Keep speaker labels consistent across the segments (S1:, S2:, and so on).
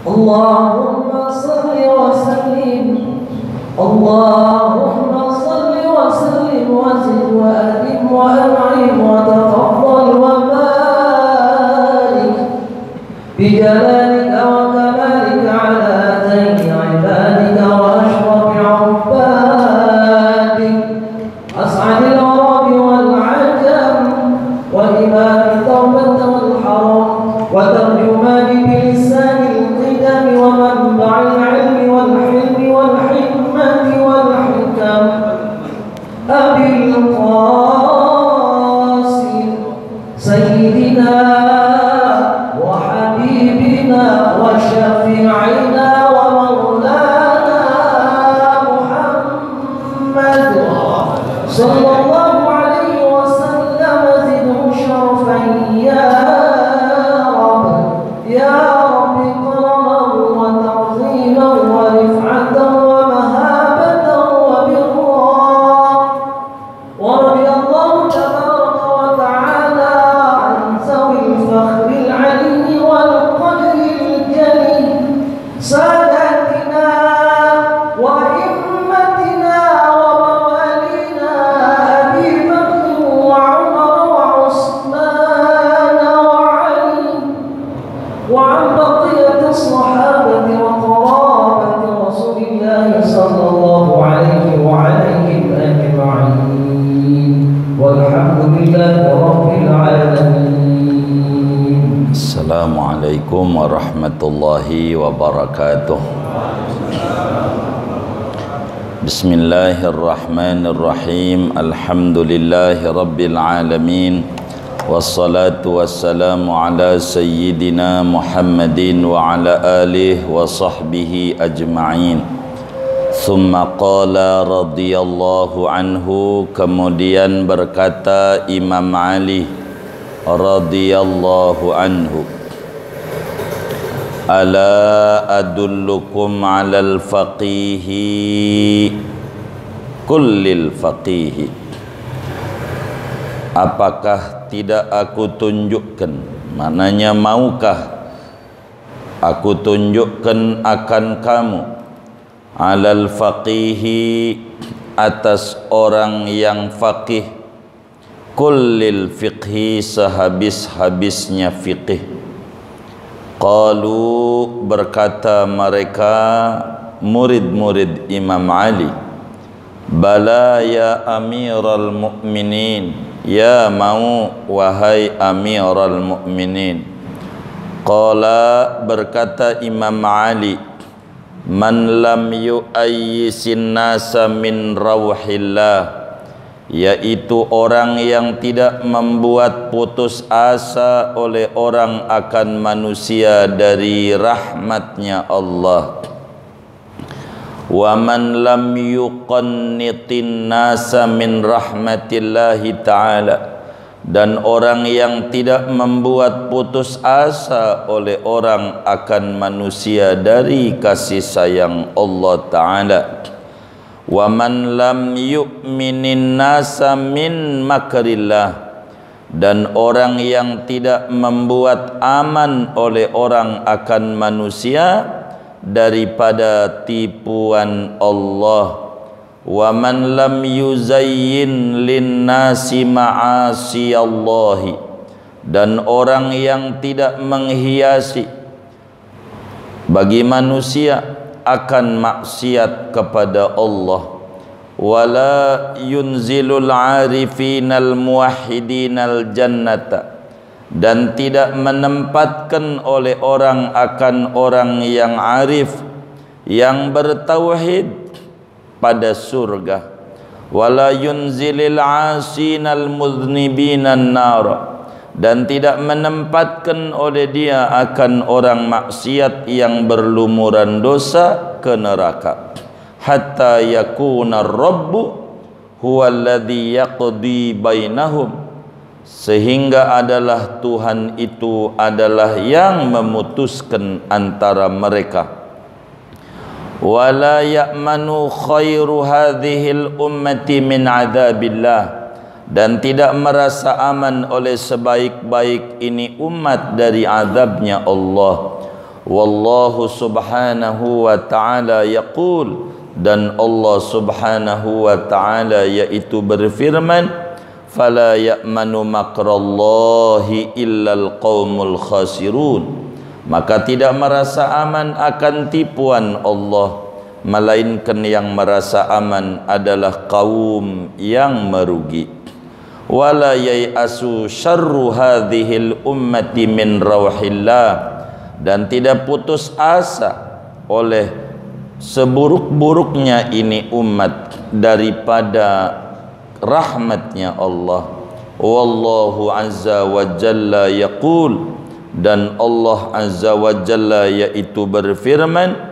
S1: اللهم صل وسلم اللهم صل وسلم وزد وأدم وأنعم وتفضل وبارك بجلالك وكمالك على هاتين عبادك وأشرف عبادك أسعد العرب والعجم وإمام التوبة والحرم وترجمان بلسان القدم ومنبع العلم والحلم والحكمة والحكم أبي القاسم سيدنا وحبيبنا وشفيعنا ومولانا محمد صلى الله عليه وسلم زده شرفا يا رب كرما وتعظيما ورفعة ومهابة وبرا. ورضي الله تبارك وتعالى عن ذوي الفخر العلي والقدر الجليل ساداتنا وإمتنا وموالينا أبي بكر وعمر وعثمان وعلي وعن بقية الصحابة وقرابة رسول الله صلى الله عليه وعليهم أجمعين والحمد لله رب العالمين.
S2: Assalamualaikum warahmatullahi wabarakatuh. Bismillahirrahmanirrahim. Alhamdulillahi rabbil alamin. Wassalatu wassalamu ala sayyidina Muhammadin wa ala alihi wa sahbihi ajma'in. Thumma qala radhiyallahu anhu, kemudian berkata Imam Ali radhiyallahu anhu, ala adullukum alal faqihi kullil faqihi. Apakah tidak aku tunjukkan, maknanya maukah aku tunjukkan akan kamu, alal faqihi, atas orang yang faqih, kullil fiqhi, sehabis-habisnya fiqih. Qalu, berkata mereka murid-murid Imam Ali, bala ya amiral mu'minin, ya mau wahai amiral mu'minin. Qala, berkata Imam Ali, man lam yu'ayyisin nasa min rawhillah, yaitu orang yang tidak membuat putus asa oleh orang akan manusia dari rahmatnya Allah. Wa man lam yuqannitin nasa min rahmatillahi ta'ala, dan orang yang tidak membuat putus asa oleh orang akan manusia dari kasih sayang Allah Ta'ala. Wa man lam yu'minin nasa min makrillah, dan orang yang tidak membuat aman oleh orang akan manusia daripada tipuan Allah. Wa man lam yuzayyin lin nasi ma'asi Allahi, dan orang yang tidak menghiasi bagi manusia akan maksiat kepada Allah. Wala yunzilul arifinal muwahhidinal jannata, dan tidak menempatkan oleh orang akan orang yang arif, yang bertauhid, pada surga. Wala yunzilil asinal mudhnibinan nar, dan tidak menempatkan oleh dia akan orang maksiat yang berlumuran dosa ke neraka. Hatta yakuna rabbu huwallazi yaqdi bainahum, sehingga adalah Tuhan itu adalah yang memutuskan antara mereka. Wala ya'manu khairu hadhil ummati min adzabillah, dan tidak merasa aman oleh sebaik-baik ini umat dari azabnya Allah. wallahu subhanahu wa ta'ala yaqul, dan Allah subhanahu wa ta'ala yaitu berfirman, fala ya'manu makrallahi illal qaumul khasirun, maka tidak merasa aman akan tipuan Allah, melainkan yang merasa aman adalah kaum yang merugi. Wala yai'asu syarru hadhil ummati min rawhillah, dan tidak putus asa oleh seburuk-buruknya ini umat daripada rahmatnya Allah. Wallahu azza wa jalla yaqul, dan Allah azza wa jalla yaitu berfirman,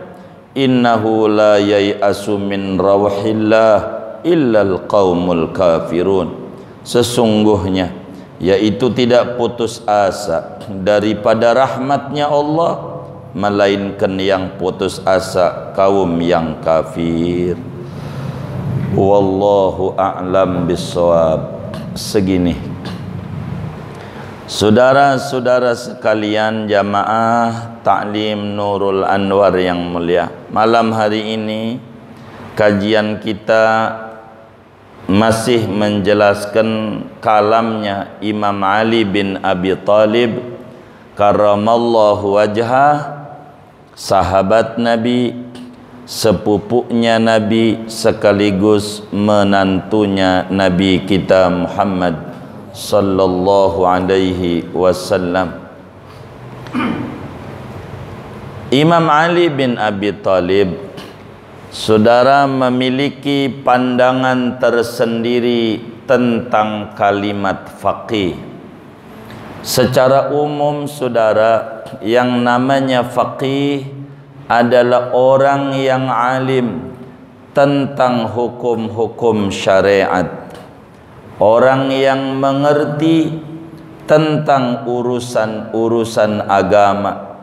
S2: innahu la yai'asu min rawhillah illal qaumul kafirun, sesungguhnya yaitu tidak putus asa daripada rahmatnya Allah, melainkan yang putus asa kaum yang kafir. Wallahu a'lam bissawab. Segini, saudara-saudara sekalian jamaah Ta'lim Nurul Anwar yang mulia, malam hari ini kajian kita masih menjelaskan kalamnya Imam Ali bin Abi Thalib karramallahu wajhah, sahabat Nabi, sepupunya Nabi, sekaligus menantunya Nabi kita Muhammad sallallahu alaihi wasallam. Imam Ali bin Abi Thalib, saudara, memiliki pandangan tersendiri tentang kalimat faqih. Secara umum, saudara, yang namanya faqih adalah orang yang alim tentang hukum-hukum syariat, orang yang mengerti tentang urusan-urusan agama,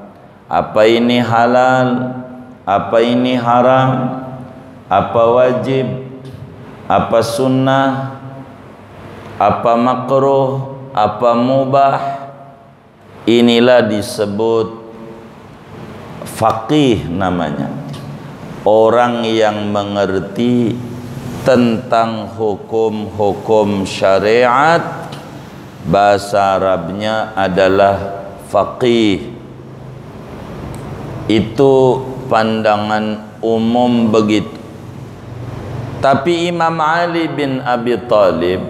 S2: apa ini halal, apa ini haram, apa wajib, apa sunnah, apa makruh, apa mubah. Inilah disebut faqih namanya, orang yang mengerti tentang hukum-hukum syariat. Bahasa Arabnya adalah faqih. Itu pandangan umum begitu. Tapi Imam Ali bin Abi Thalib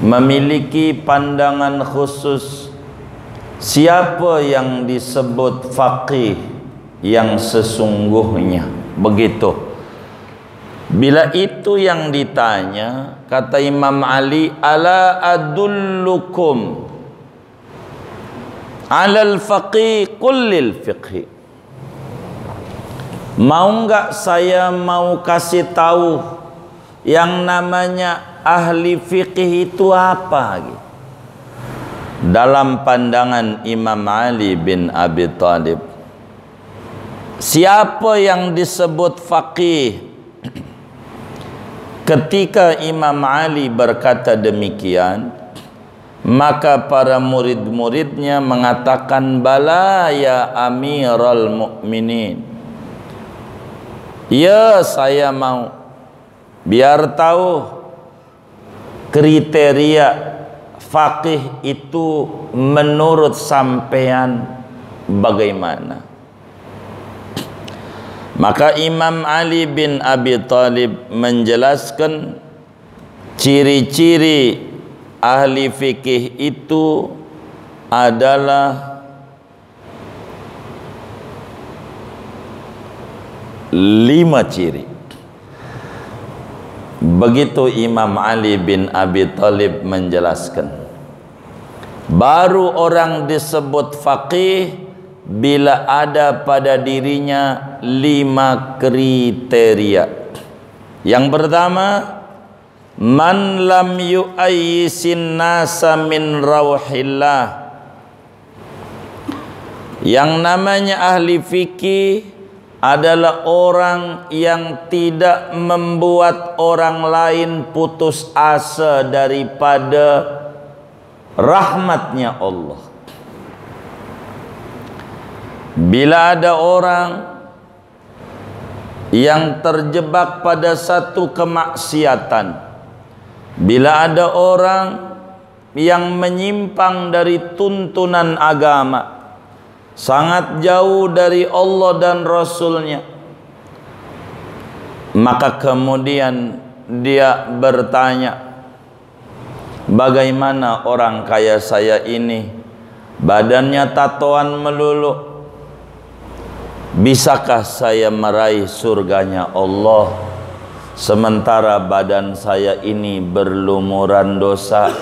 S2: memiliki pandangan khusus. Siapa yang disebut faqih yang sesungguhnya, begitu. Bila itu yang ditanya, kata Imam Ali, ala adullukum alal faqih kullil fiqhi. Mau enggak saya mau kasih tahu yang namanya ahli fiqih itu apa gitu? Dalam pandangan Imam Ali bin Abi Thalib, siapa yang disebut faqih? Ketika Imam Ali berkata demikian, maka para murid-muridnya mengatakan, bala ya Amiral Mukminin, ya saya mau. Biar tahu kriteria faqih itu menurut sampean bagaimana. Maka Imam Ali bin Abi Thalib menjelaskan ciri-ciri ahli fikih itu adalah 5 ciri. Begitu Imam Ali bin Abi Thalib menjelaskan. Baru orang disebut faqih bila ada pada dirinya 5 kriteria. Yang pertama, man lam yu'ayyisin nasa min rawhillah. Yang namanya ahli fikih adalah orang yang tidak membuat orang lain putus asa daripada rahmatnya Allah. Bila ada orang yang terjebak pada satu kemaksiatan, bila ada orang yang menyimpang dari tuntunan agama, sangat jauh dari Allah dan Rasulnya, maka kemudian dia bertanya, bagaimana orang kaya saya ini badannya tatoan melulu, bisakah saya meraih surganya Allah sementara badan saya ini berlumuran dosa,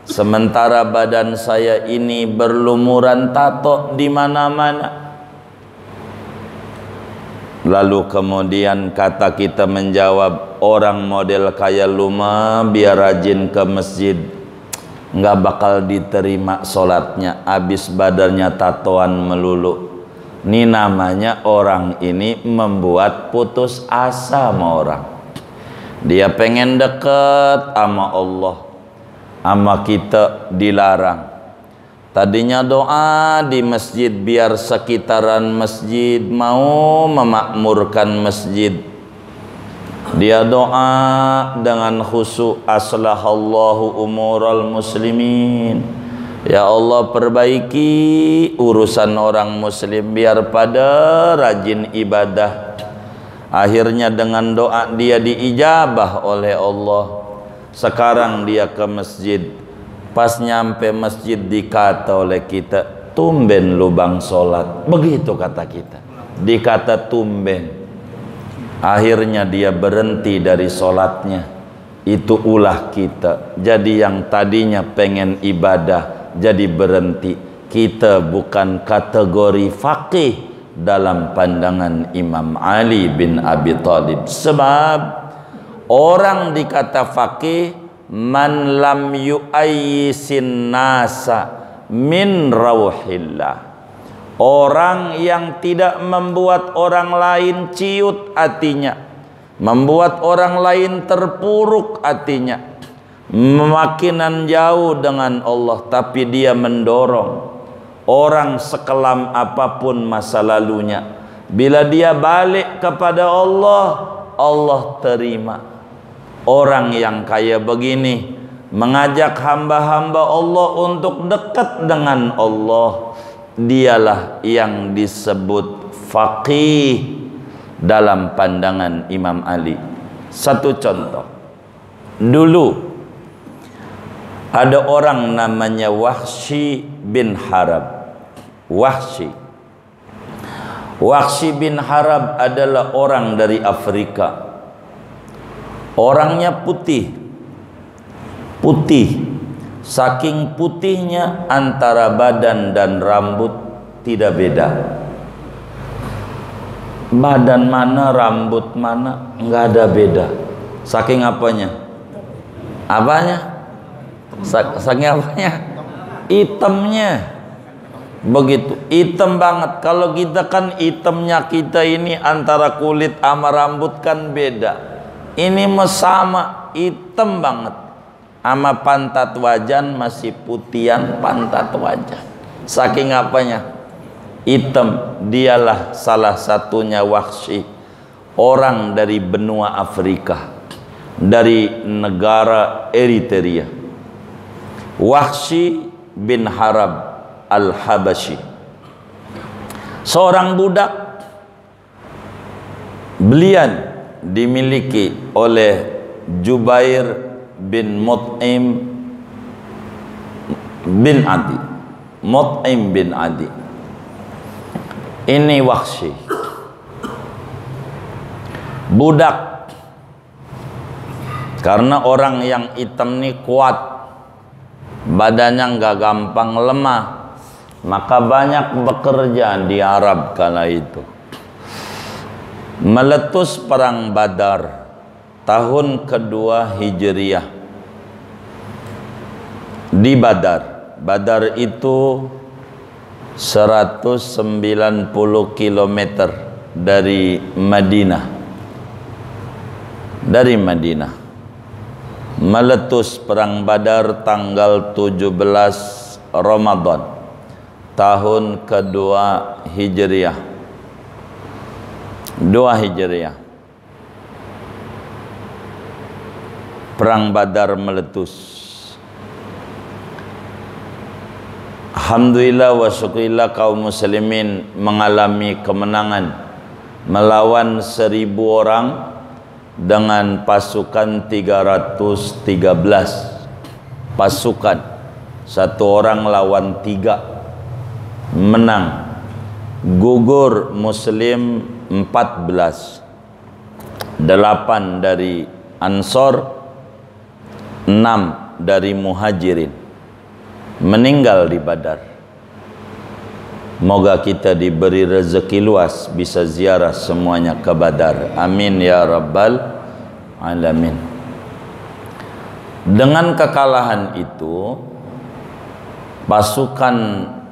S2: sementara badan saya ini berlumuran tato di mana-mana? Lalu kemudian kata kita menjawab, orang model kayak luma biar rajin ke masjid, nggak bakal diterima sholatnya, habis badannya tatoan melulu. Ini namanya orang ini membuat putus asa sama orang. Dia pengen deket sama Allah, sama kita dilarang. Tadinya doa di masjid biar sekitaran masjid mau memakmurkan masjid. Dia doa dengan khusyuk, aslahallahu umural muslimin. Ya Allah, perbaiki urusan orang muslim biar pada rajin ibadah. Akhirnya dengan doa dia diijabah oleh Allah. Sekarang dia ke masjid, pas nyampe masjid dikata oleh kita, tumben lubang sholat. Begitu kata kita, dikata tumben. Akhirnya dia berhenti dari sholatnya. Itu ulah kita. Jadi yang tadinya pengen ibadah jadi berhenti. Kita bukan kategori faqih dalam pandangan Imam Ali bin Abi Thalib. Sebab orang dikata faqih man lam yu'ayyisin nasa min rauhillah, orang yang tidak membuat orang lain ciut hatinya, membuat orang lain terpuruk hatinya, makinan jauh dengan Allah, tapi dia mendorong orang sekelam apapun masa lalunya, bila dia balik kepada Allah, Allah terima. Orang yang kaya begini mengajak hamba-hamba Allah untuk dekat dengan Allah, dialah yang disebut faqih dalam pandangan Imam Ali. Satu contoh, dulu ada orang namanya Wahsy bin Harb. Wahsy bin Harb adalah orang dari Afrika. Orangnya putih, saking putihnya antara badan dan rambut tidak beda. Badan mana, rambut mana, nggak ada beda. Saking apanya? Saking apanya? Hitamnya. Begitu, hitam banget. Kalau kita kan hitamnya kita ini antara kulit sama rambut kan beda. Ini sama, hitam banget. Sama pantat wajan masih putihan pantat wajan. Saking apanya? Hitam. Dialah salah satunya Wahsy, orang dari benua Afrika, dari negara Eritrea. Wahsy bin Harb al-Habasyi, seorang budak belian dimiliki oleh Jubair bin Mut'im bin Adi. Mut'im bin Adi ini Wahsy, budak. Karena orang yang hitam ini kuat, badannya nggak gampang lemah, maka banyak bekerja di Arab kala itu. Meletus perang Badar tahun kedua Hijriah. Di Badar itu 190 km dari Madinah. Meletus perang Badar tanggal 17 Ramadan tahun kedua Hijriah. 2 Hijriah. Perang Badar meletus. Alhamdulillah wa syukurillah kaum muslimin mengalami kemenangan melawan 1000 orang dengan pasukan 313 pasukan. 1 orang lawan 3, menang. Gugur muslim 14, 8 dari Ansor, 6 dari Muhajirin meninggal di Badar. Moga kita diberi rezeki luas bisa ziarah semuanya ke Badar. Amin ya rabbal alamin. Dengan kekalahan itu, pasukan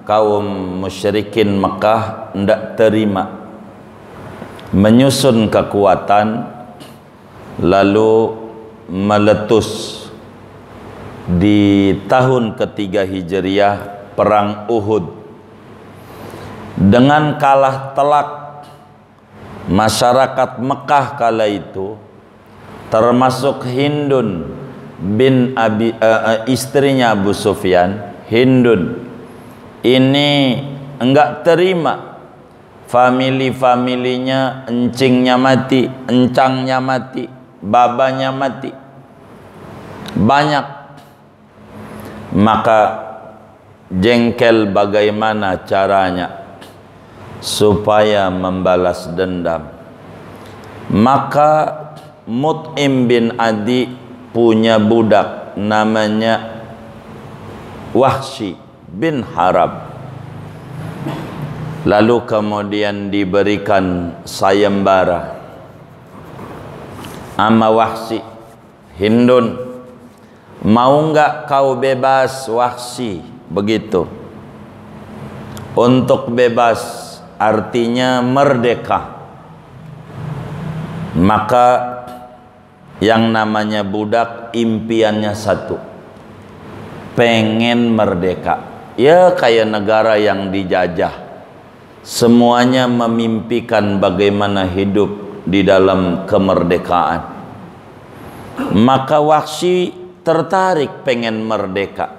S2: kaum musyrikin Mekah tidak terima, menyusun kekuatan, lalu meletus di tahun ketiga Hijriah perang Uhud. Dengan kalah telak masyarakat Mekah kala itu, termasuk Hindun bin istrinya Abu Sufyan. Hindun ini enggak terima family-familinya, encingnya mati, encangnya mati, babanya mati, banyak. Maka jengkel bagaimana caranya supaya membalas dendam. Maka Mut'im bin Adi punya budak namanya Wahsy bin Harb. Lalu kemudian diberikan sayembara. Ama Wahsy, Hindun, mau enggak kau bebas Wahsy? Begitu. Untuk bebas artinya merdeka. Maka yang namanya budak impiannya satu, pengen merdeka. Ya kayak negara yang dijajah, semuanya memimpikan bagaimana hidup di dalam kemerdekaan. Maka Wahsy tertarik pengen merdeka,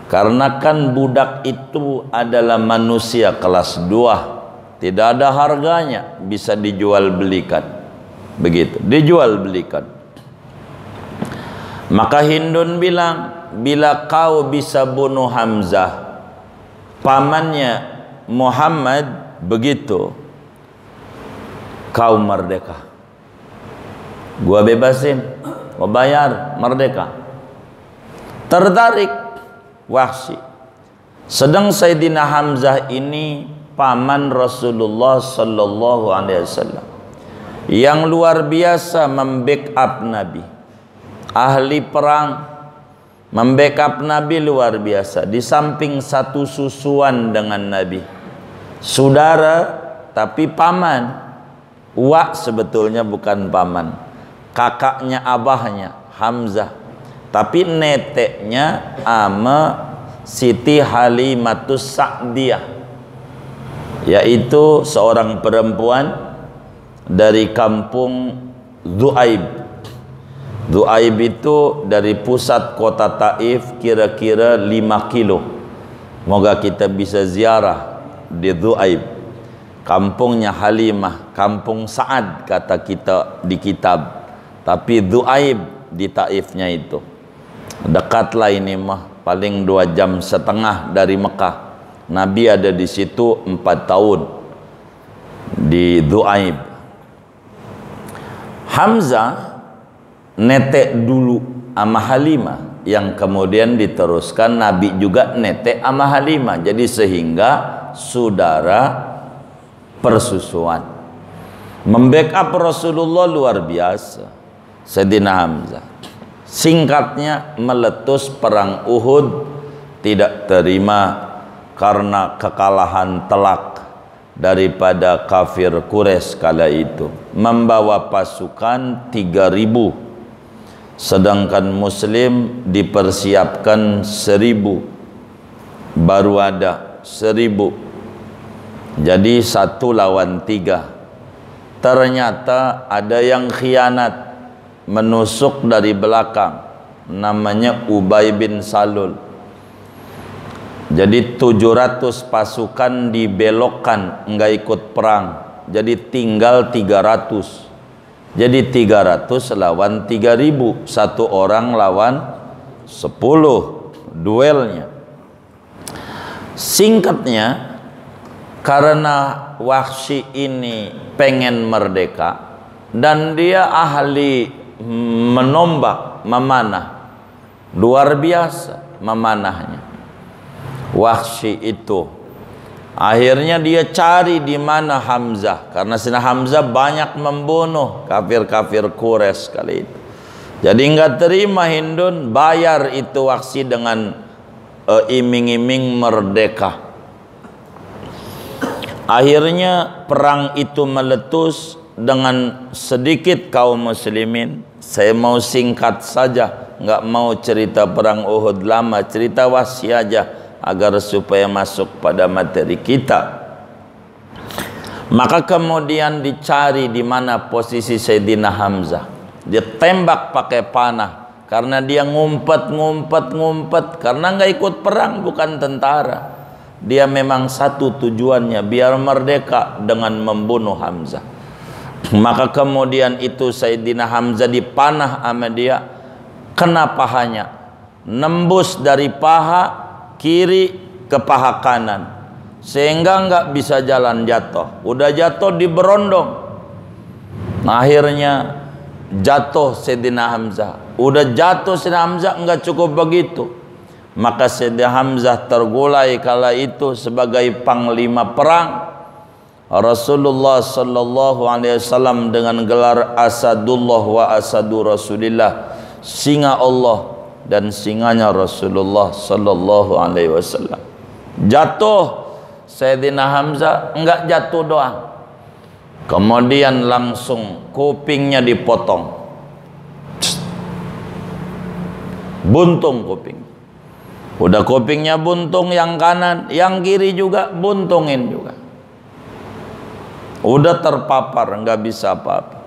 S2: karena kan budak itu adalah manusia kelas 2, tidak ada harganya, bisa dijual belikan. Begitu, dijual belikan. Maka Hindun bilang, bila kau bisa bunuh Hamzah, pamannya Muhammad, begitu kau merdeka. Gua bebasin, gua bayar, merdeka. Tertarik Wahsy. Sedang Sayyidina Hamzah ini paman Rasulullah sallallahu alaihi wasallam yang luar biasa membackup Nabi, ahli perang, membackup Nabi luar biasa. Di samping satu susuan dengan Nabi, saudara tapi paman. Wa sebetulnya bukan paman, kakaknya abahnya Hamzah, tapi neteknya ama Siti Halimatus Sa'diyah, yaitu seorang perempuan dari kampung Dhu'aib. Dhu'aib itu dari pusat kota Taif kira-kira 5 kilo. Moga kita bisa ziarah di Dhu'aib. Kampungnya Halimah, kampung Sa'ad kata kita di kitab. Tapi Dhu'aib di Taifnya itu. Dekatlah ini mah, paling 2,5 jam dari Mekah. Nabi ada di situ 4 tahun di Dhu'aib. Hamzah netek dulu ama Halimah, yang kemudian diteruskan Nabi juga netek ama Halimah. Jadi sehingga saudara persusuan. Membackup Rasulullah luar biasa Sayyidina Hamzah. Singkatnya, meletus perang Uhud, tidak terima karena kekalahan telak daripada kafir Quraisy kala itu, membawa pasukan 3.000, sedangkan Muslim dipersiapkan 1.000, baru ada 1.000. Jadi 1 lawan 3. Ternyata ada yang khianat, menusuk dari belakang, namanya Ubay bin Salul. Jadi 700 pasukan dibelokkan, enggak ikut perang. Jadi tinggal 300. Jadi 300 lawan 3000, 1 orang lawan 10 duelnya. Singkatnya, karena Wahsy ini pengen merdeka dan dia ahli menombak, memanah, luar biasa memanahnya. Wahsy itu akhirnya dia cari di mana Hamzah, karena Sayyidina Hamzah banyak membunuh kafir-kafir Quraisy kali itu. Jadi nggak terima Hindun, bayar itu Wahsy dengan iming-iming merdeka. Akhirnya perang itu meletus dengan sedikit kaum muslimin. Saya mau singkat saja, nggak mau cerita perang Uhud lama, cerita Wahsy aja agar supaya masuk pada materi kita. Maka kemudian dicari di mana posisi Sayyidina Hamzah. Dia tembak pakai panah karena dia ngumpet karena nggak ikut perang, bukan tentara. Dia memang satu tujuannya, biar merdeka dengan membunuh Hamzah. Maka kemudian itu Sayyidina Hamzah dipanah sama dia, kena pahanya, nembus dari paha kiri ke paha kanan, sehingga nggak bisa jalan, jatuh. Udah jatuh diberondong. Akhirnya jatuh Sayyidina Hamzah. Udah jatuh Sayyidina Hamzah, nggak cukup begitu. Maka Sayyidina Hamzah tergulai kala itu sebagai panglima perang. Rasulullah sallallahu alaihi wasallam dengan gelar Asadullah wa Asadu Rasulillah, singa Allah dan singanya Rasulullah sallallahu alaihi wasallam. Jatuh Sayyidina Hamzah, enggak jatuh doang, kemudian langsung kupingnya dipotong, buntung kuping. Udah kupingnya buntung yang kanan, yang kiri juga buntungin juga. Udah terpapar, nggak bisa apa-apa.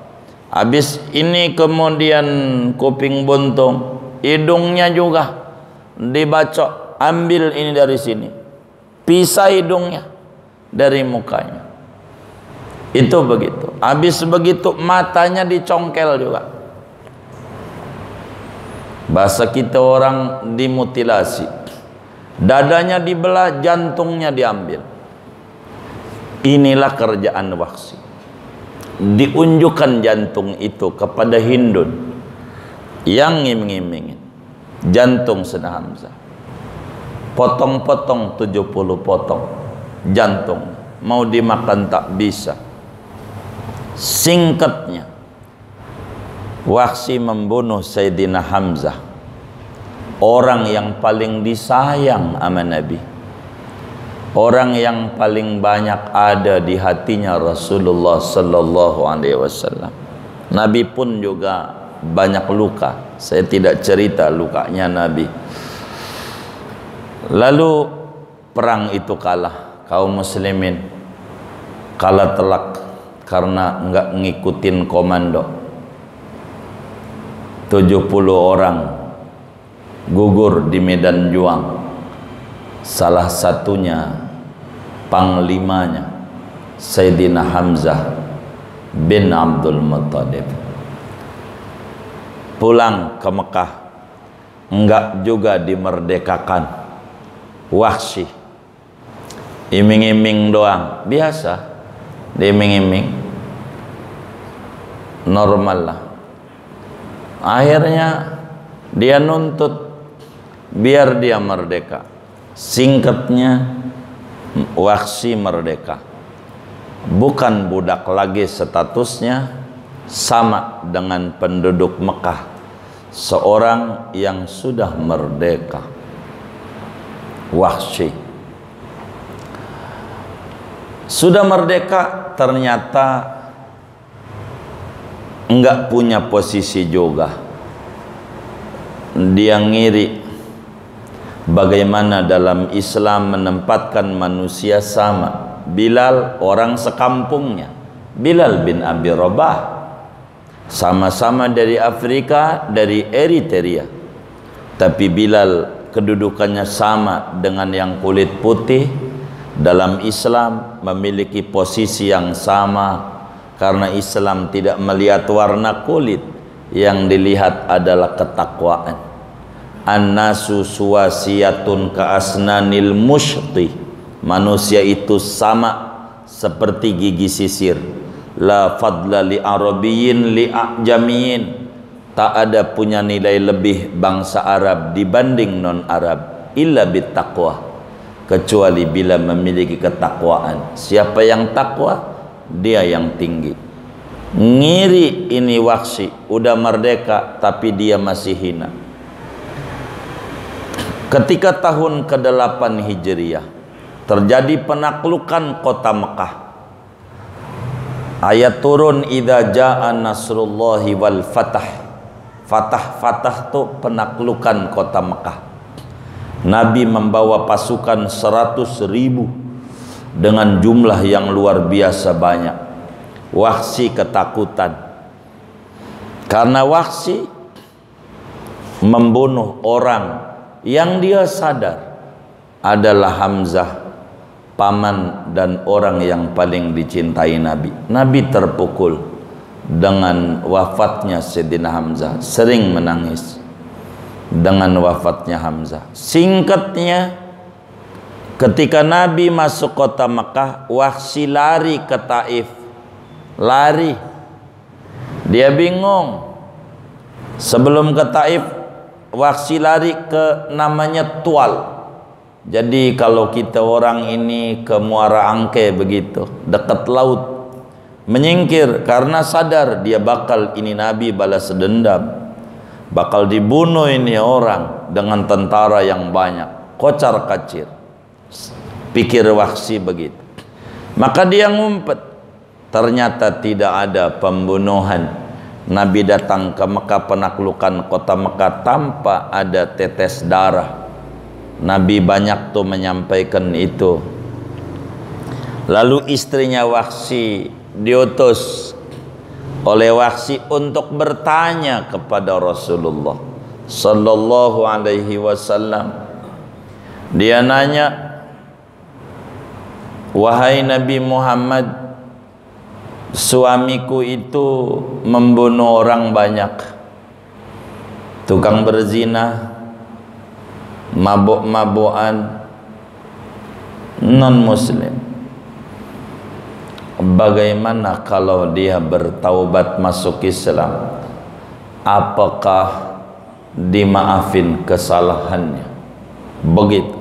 S2: Habis ini kemudian kuping buntung, hidungnya juga dibacok, ambil ini dari sini, pisah hidungnya dari mukanya. Itu begitu. Habis begitu matanya dicongkel juga. Bahasa kita orang dimutilasi. Dadanya dibelah, jantungnya diambil. Inilah kerjaan Wahsy. Diunjukkan jantung itu kepada Hindun yang ngiming-ngimingin jantung Sayyidina Hamzah. Potong-potong 70 potong jantung. Mau dimakan tak bisa. Singkatnya, Wahsy membunuh Sayyidina Hamzah, orang yang paling disayang sama Nabi, orang yang paling banyak ada di hatinya Rasulullah sallallahu alaihi wasallam. Nabi pun juga banyak luka. Saya tidak cerita lukanya Nabi. Lalu perang itu kalah, kaum muslimin kalah telak karena enggak ngikutin komando. 70 orang gugur di medan juang. Salah satunya panglimanya Sayyidina Hamzah bin Abdul Muttalib. Pulang ke Mekah, enggak juga dimerdekakan. Wahsy iming-iming doang, biasa diiming-iming, normal lah. Akhirnya dia nuntut biar dia merdeka. Singkatnya, Wahsy merdeka, bukan budak lagi statusnya, sama dengan penduduk Mekah, seorang yang sudah merdeka. Wahsy sudah merdeka, ternyata enggak punya posisi juga. Dia ngiri bagaimana dalam Islam menempatkan manusia sama Bilal orang sekampungnya, Bilal bin Abi Rabah, sama-sama dari Afrika, dari Eritrea, tapi Bilal kedudukannya sama dengan yang kulit putih. Dalam Islam memiliki posisi yang sama, karena Islam tidak melihat warna kulit, yang dilihat adalah ketakwaan. An-nasu suwasiyatun ka'asnanil mushti, manusia itu sama seperti gigi sisir. La fadla li arabiyyin li a'jamiyin, tak ada punya nilai lebih bangsa Arab dibanding non-Arab, illa bittaqwa, kecuali bila memiliki ketakwaan. Siapa yang takwa, dia yang tinggi. Ngiri ini Wahsy, udah merdeka tapi dia masih hina. Ketika tahun ke-8 Hijriah terjadi penaklukan kota Mekah. Ayat turun, idza jaa nasrullahi wal fatah. Fatah itu penaklukan kota Mekah. Nabi membawa pasukan 100.000 dengan jumlah yang luar biasa banyak. Wahsy ketakutan karena Wahsy membunuh orang yang dia sadar adalah Hamzah, paman dan orang yang paling dicintai Nabi. Nabi terpukul dengan wafatnya Sayyidina Hamzah, sering menangis dengan wafatnya Hamzah. Singkatnya, ketika Nabi masuk kota Mekah, Wahsy lari ke Taif. Lari, dia bingung. Sebelum ke Taif, Wahsy lari ke namanya Tual. Jadi kalau kita orang ini ke Muara Angke begitu, dekat laut, menyingkir karena sadar dia bakal, ini Nabi balas dendam, bakal dibunuh ini orang dengan tentara yang banyak, kocar kacir. Pikir Wahsy begitu. Maka dia ngumpet. Ternyata tidak ada pembunuhan. Nabi datang ke Mekah, penaklukan kota Mekah tanpa ada tetes darah. Nabi banyak tuh menyampaikan itu. Lalu istrinya Wahsy diutus oleh Wahsy untuk bertanya kepada Rasulullah sallallahu alaihi wasallam. Dia nanya, wahai Nabi Muhammad, suamiku itu membunuh orang banyak, tukang berzina, mabuk-mabukan, non-muslim. Bagaimana kalau dia bertaubat masuk Islam? Apakah dimaafin kesalahannya? Begitu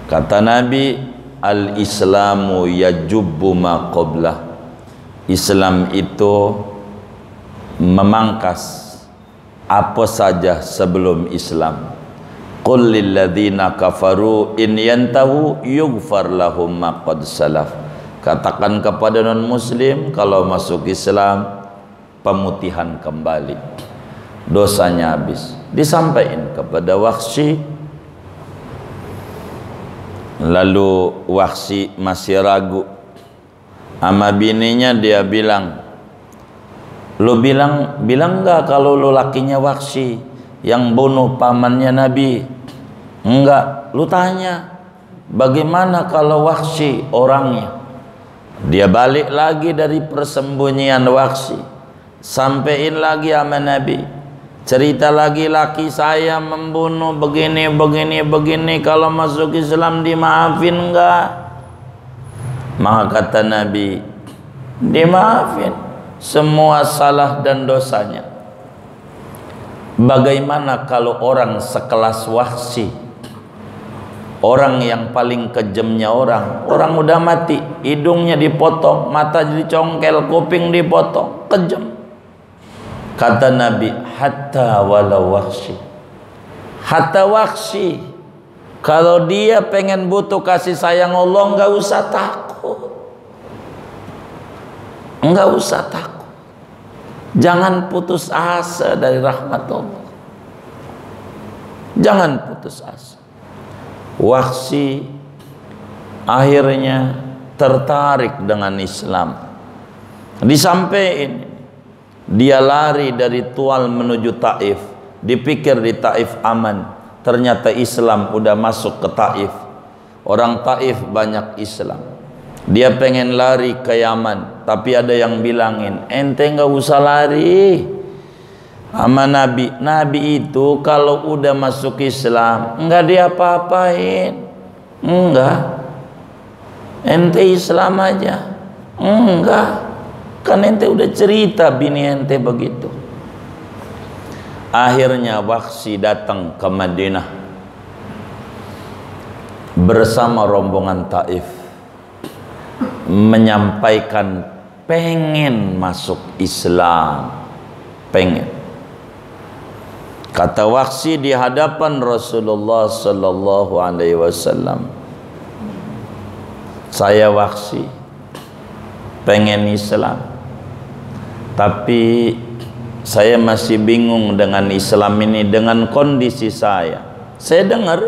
S2: kata Nabi, al-islamu yajubbu ma qablah. Islam itu memangkas apa saja sebelum Islam. Qul lil ladzina kafaru in yantahu yughfar lahum ma qad salaf. Katakan kepada non muslim, kalau masuk Islam pemutihan kembali, dosanya habis. Disampaikan kepada Wahsy. Lalu Wahsy masih ragu sama bininya. Dia bilang, lu bilang enggak kalau lu lakinya Wahsy yang bunuh pamannya Nabi? Enggak. Lu tanya, bagaimana kalau Wahsy orangnya? Dia balik lagi dari persembunyian Wahsy, sampein lagi sama Nabi, cerita lagi, laki saya membunuh begini, kalau masuk Islam dimaafin enggak? Maka kata Nabi, dimaafin semua salah dan dosanya. Bagaimana kalau orang sekelas Wahsy, orang yang paling kejamnya orang udah mati, hidungnya dipotong, mata dicongkel, kuping dipotong, kejam. Kata Nabi, hatta walau Wahsy, hatta Wahsy, kalau dia pengen butuh kasih sayang Allah, nggak usah takut, nggak usah takut. Jangan putus asa dari rahmat Allah, jangan putus asa. Wahsy akhirnya tertarik dengan Islam. Disampaikan, dia lari dari Tual menuju Taif. Dipikir di Taif aman, ternyata Islam udah masuk ke Taif. Orang Taif banyak Islam. Dia pengen lari ke Yaman, tapi ada yang bilangin, ente nggak usah lari sama Nabi. Nabi itu kalau udah masuk Islam nggak diapa-apain. Enggak, ente Islam aja. Enggak, kan ente udah cerita bini ente begitu. Akhirnya Wahsy datang ke Madinah bersama rombongan Taif, menyampaikan pengen masuk Islam. Pengen. Kata Wahsy di hadapan Rasulullah sallallahu alaihi wasallam, saya Wahsy pengen Islam, tapi saya masih bingung dengan Islam ini, dengan kondisi saya. Saya dengar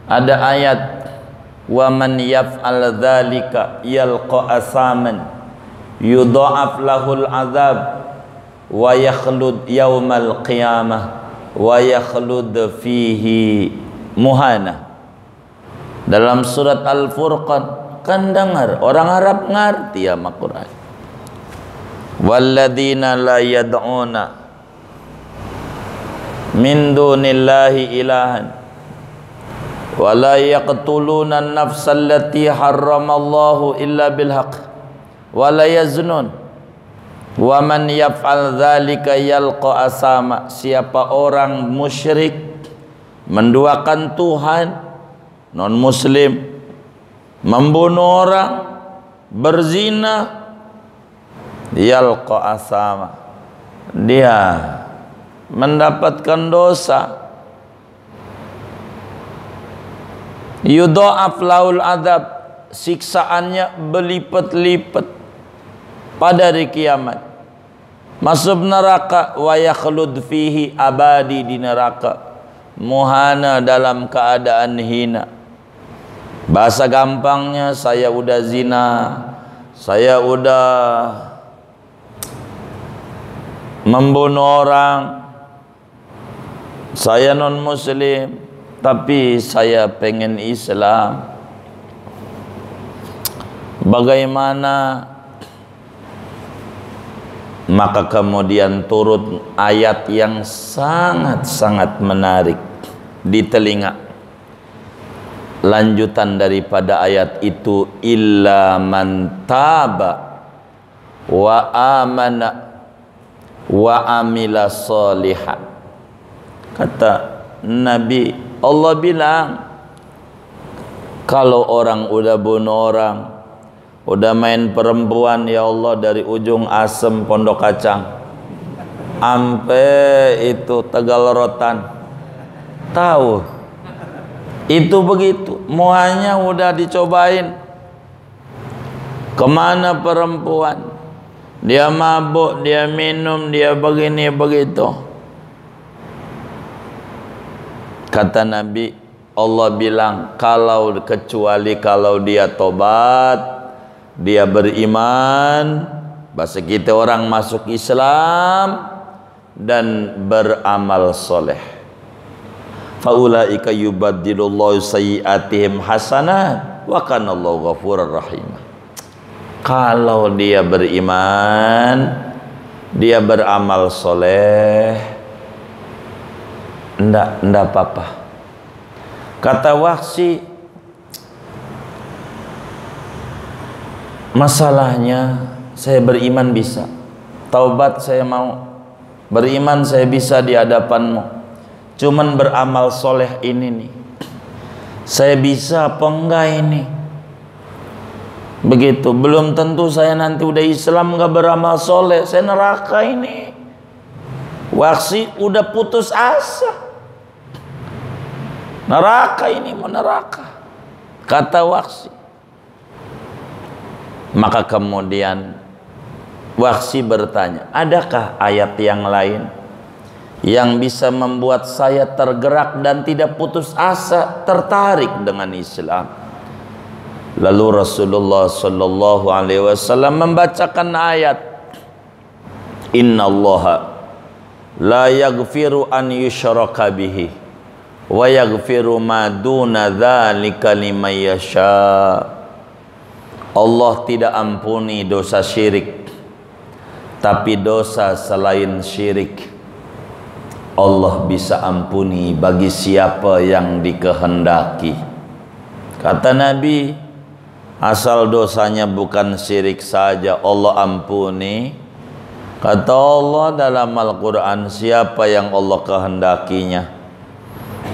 S2: ada ayat, wa man yaf'al dzalika yalqa asaman yudha'af lahul azab wa yakhlud yaumal qiyamah wa yakhlud fihi muhana. Dalam surat Al-Furqan, kan dengar, orang Arab ngerti ya Quran. Walladzina la yad'una min dunillahi ilahan wa la yaqtuluna an-nafsa allati harramallahu illa bil haqq wa la yaznun wa man yaf'al dzalika yalqa asama. Siapa orang musyrik, menduakan Tuhan, non muslim, membunuh orang, berzina, yalqa asama, dia mendapatkan dosa. Yudha'af lahul adab, siksaannya berlipat-lipat pada hari kiamat. Masuk neraka, wa yakhlud fihi abadi, di neraka muhana, dalam keadaan hina. Bahasa gampangnya, saya udah zina, saya udah membunuh orang, saya non muslim, tapi saya pengen Islam. Bagaimana? Maka kemudian turun ayat yang sangat-sangat menarik di telinga. Lanjutan daripada ayat itu, illa man taba wa amana wa amila sholihan. Kata Nabi, Allah bilang, kalau orang udah bunuh orang, udah main perempuan, ya Allah, dari ujung Asem Pondok Kacang sampai itu Tegal Rotan, tahu itu begitu, muanya udah dicobain. Kemana perempuan, dia mabuk, dia minum, dia begini begitu. Kata Nabi, Allah bilang, kecuali kalau dia tobat, dia beriman, bahasa kita orang masuk Islam, dan beramal soleh. Faulaika yubaddilullahu sayyi'atihim hasanat wa kana Allahu ghafurur rahim. Kalau dia beriman, dia beramal soleh, ndak apa-apa. Kata Wahsy, masalahnya saya beriman bisa, taubat saya mau, beriman saya bisa di hadapanmu, cuman beramal soleh ini nih, saya bisa apa enggak ini? Begitu. Belum tentu saya nanti udah Islam nggak beramal soleh, saya neraka ini. Wahsy udah putus asa, neraka ini, mau neraka, kata Wahsy. Maka kemudian Wahsy bertanya, adakah ayat yang lain yang bisa membuat saya tergerak dan tidak putus asa, tertarik dengan Islam? Lalu Rasulullah sallallahu alaihi wasallam membacakan ayat, innallaha la yaghfiru an yushraka bihi wa yaghfiru ma duna dzalika liman yasha. Allah tidak ampuni dosa syirik, tapi dosa selain syirik Allah bisa ampuni bagi siapa yang dikehendaki. Kata Nabi, asal dosanya bukan syirik saja Allah ampuni. Kata Allah dalam Al-Quran, siapa yang Allah kehendakinya.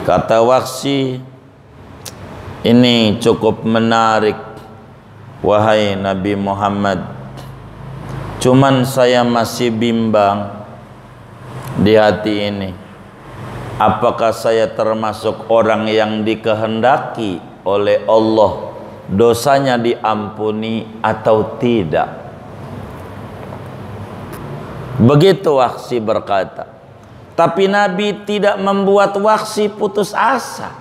S2: Kata Waqsi, ini cukup menarik, wahai Nabi Muhammad, cuman saya masih bimbang di hati ini, apakah saya termasuk orang yang dikehendaki oleh Allah dosanya diampuni atau tidak. Begitu Waqsi berkata. Tapi Nabi tidak membuat Waqsi putus asa.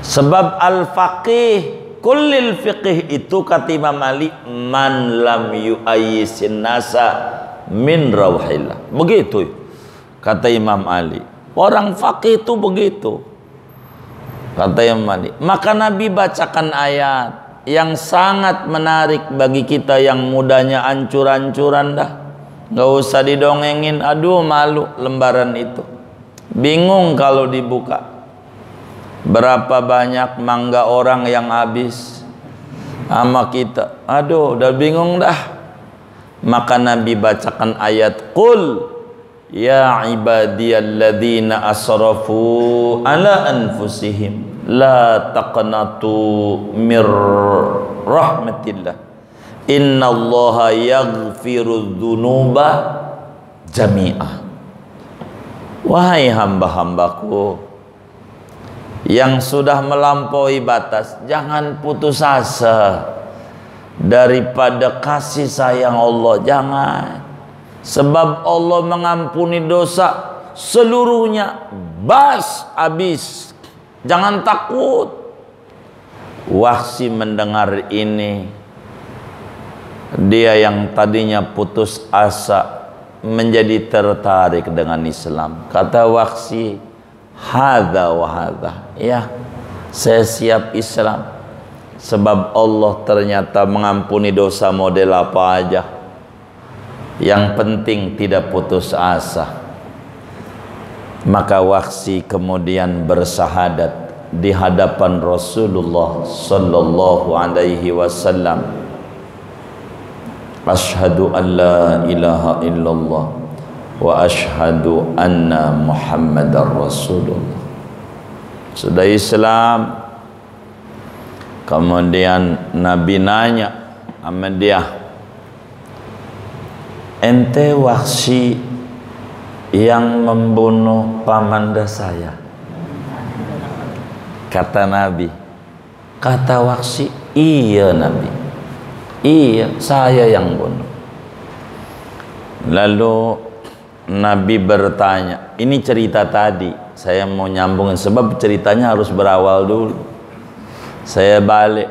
S2: Sebab al-faqih, kullil fiqih itu kata Imam Ali, man lam yu'ayyisin nasa min rawhillah. Begitu kata Imam Ali. Orang faqih itu begitu. Kata Imam Ali. Maka Nabi bacakan ayat yang sangat menarik bagi kita yang mudanya ancur-ancuran dah. Gak usah didongengin, aduh malu lembaran itu. Bingung kalau dibuka. Berapa banyak mangga orang yang habis sama kita. Aduh udah bingung dah. Maka Nabi bacakan ayat, Qul ya ibadiyalladzina asrafu ala anfusihim la taqnatu mir rahmatillah. Innallaha yaghfiru dzunuba jami'ah. Wahai hamba-hambaku yang sudah melampaui batas, jangan putus asa daripada kasih sayang Allah, jangan. Sebab Allah mengampuni dosa seluruhnya, bas habis. Jangan takut. Waqsi mendengar ini, dia yang tadinya putus asa menjadi tertarik dengan Islam. Kata Waqsi, hadza wa hadza, ya saya siap Islam. Sebab Allah ternyata mengampuni dosa model apa aja. Yang penting tidak putus asa. Maka Waqsi kemudian bersahadat di hadapan Rasulullah sallallahu alaihi wasallam. Ashhadu an la ilaha illallah wa ashhadu anna Muhammadar Rasulullah. Sudah Islam. Kemudian Nabi nanya sama dia, ente Waqsi yang membunuh pamanda saya? Kata Nabi, kata Waqsi, iya Nabi, iya saya yang bunuh. Lalu Nabi bertanya, ini cerita tadi, saya mau nyambungin sebab ceritanya harus berawal dulu. Saya balik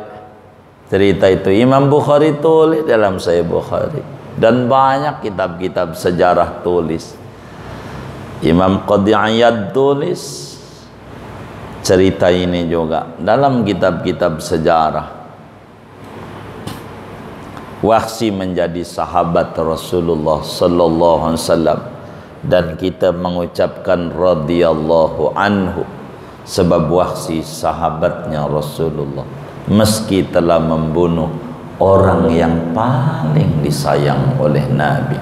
S2: cerita itu. Imam Bukhari tulis dalam Sahih Bukhari, dan banyak kitab-kitab sejarah tulis. Imam Qadhi Iyad tulis cerita ini juga dalam kitab-kitab sejarah. Waqsi menjadi sahabat Rasulullah sallallahu alaihi wasallam, dan kita mengucapkan radhiyallahu anhu sebab Waqsi sahabatnya Rasulullah, meski telah membunuh orang yang paling disayang oleh Nabi.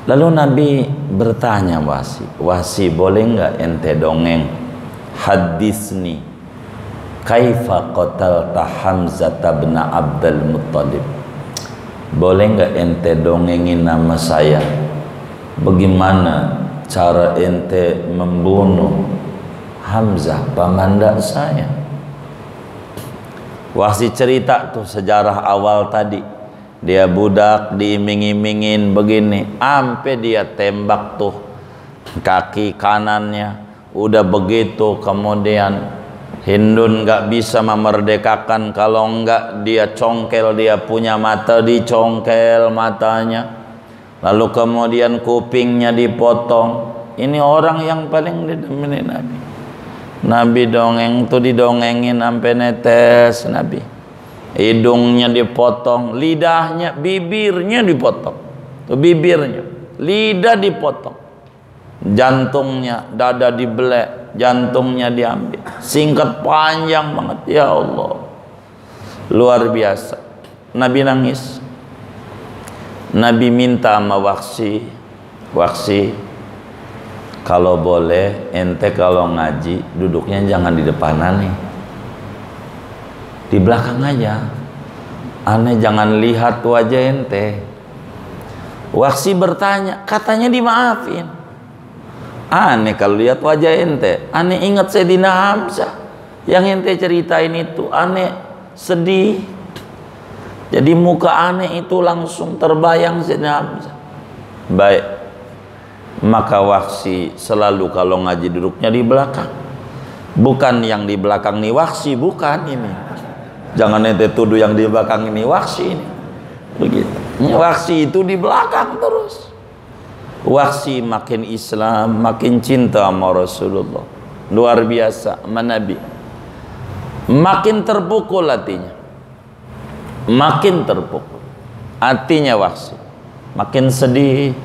S2: Lalu Nabi bertanya Waqsi, boleh enggak ente dongeng, hadisni kaifa qatalta Hamzah bin Abdul Muttalib. Boleh enggak ente dongengin nama saya, bagaimana cara ente membunuh Hamzah pamanda saya? Waqsi cerita tuh sejarah awal tadi. Dia budak diiming-imingin begini, sampai dia tembak tuh kaki kanannya. Udah begitu kemudian Hindun nggak bisa memerdekakan kalau nggak dia congkel, dia punya mata dicongkel matanya, lalu kemudian kupingnya dipotong. Ini orang yang paling didemeni Nabi. Nabi dongeng tuh didongengin sampai netes Nabi. Hidungnya dipotong, lidahnya, bibirnya dipotong. Tuh bibirnya, lidah dipotong. Jantungnya, dada dibelek, jantungnya diambil. Singkat panjang banget, ya Allah. Luar biasa. Nabi nangis. Nabi minta sama Waksi, kalau boleh ente kalau ngaji duduknya jangan di depanan nih, di belakang aja. Aneh jangan lihat wajah ente. Waksi bertanya, katanya dimaafin. Aneh kalau lihat wajah ente. Aneh ingat Sayyidina Hamzah yang ente ceritain itu. Aneh sedih. Jadi muka aneh itu langsung terbayang Sayyidina Hamzah. Baik. Maka Waksi selalu kalau ngaji duduknya di belakang. Bukan yang di belakang nih Waksi, bukan ini. Jangan ente tuduh yang di belakang ini Waksi ini. Begitu. Waksi itu di belakang terus. Waksi makin Islam, makin cinta sama Rasulullah. Luar biasa sama Nabi. Makin terpukul hatinya. Makin terpukul hatinya Waksi. Makin sedih.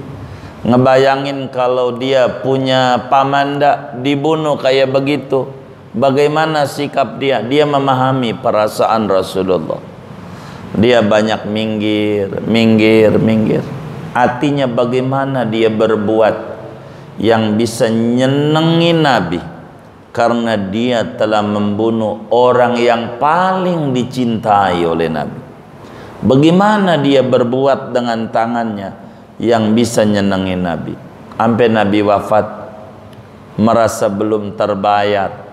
S2: Ngebayangin kalau dia punya pamanda dibunuh kayak begitu. Bagaimana sikap dia? Dia memahami perasaan Rasulullah. Dia banyak minggir. Artinya bagaimana dia berbuat yang bisa nyenengin Nabi, karena dia telah membunuh orang yang paling dicintai oleh Nabi. Bagaimana dia berbuat dengan tangannya yang bisa nyenengin Nabi, sampai Nabi wafat merasa belum terbayar.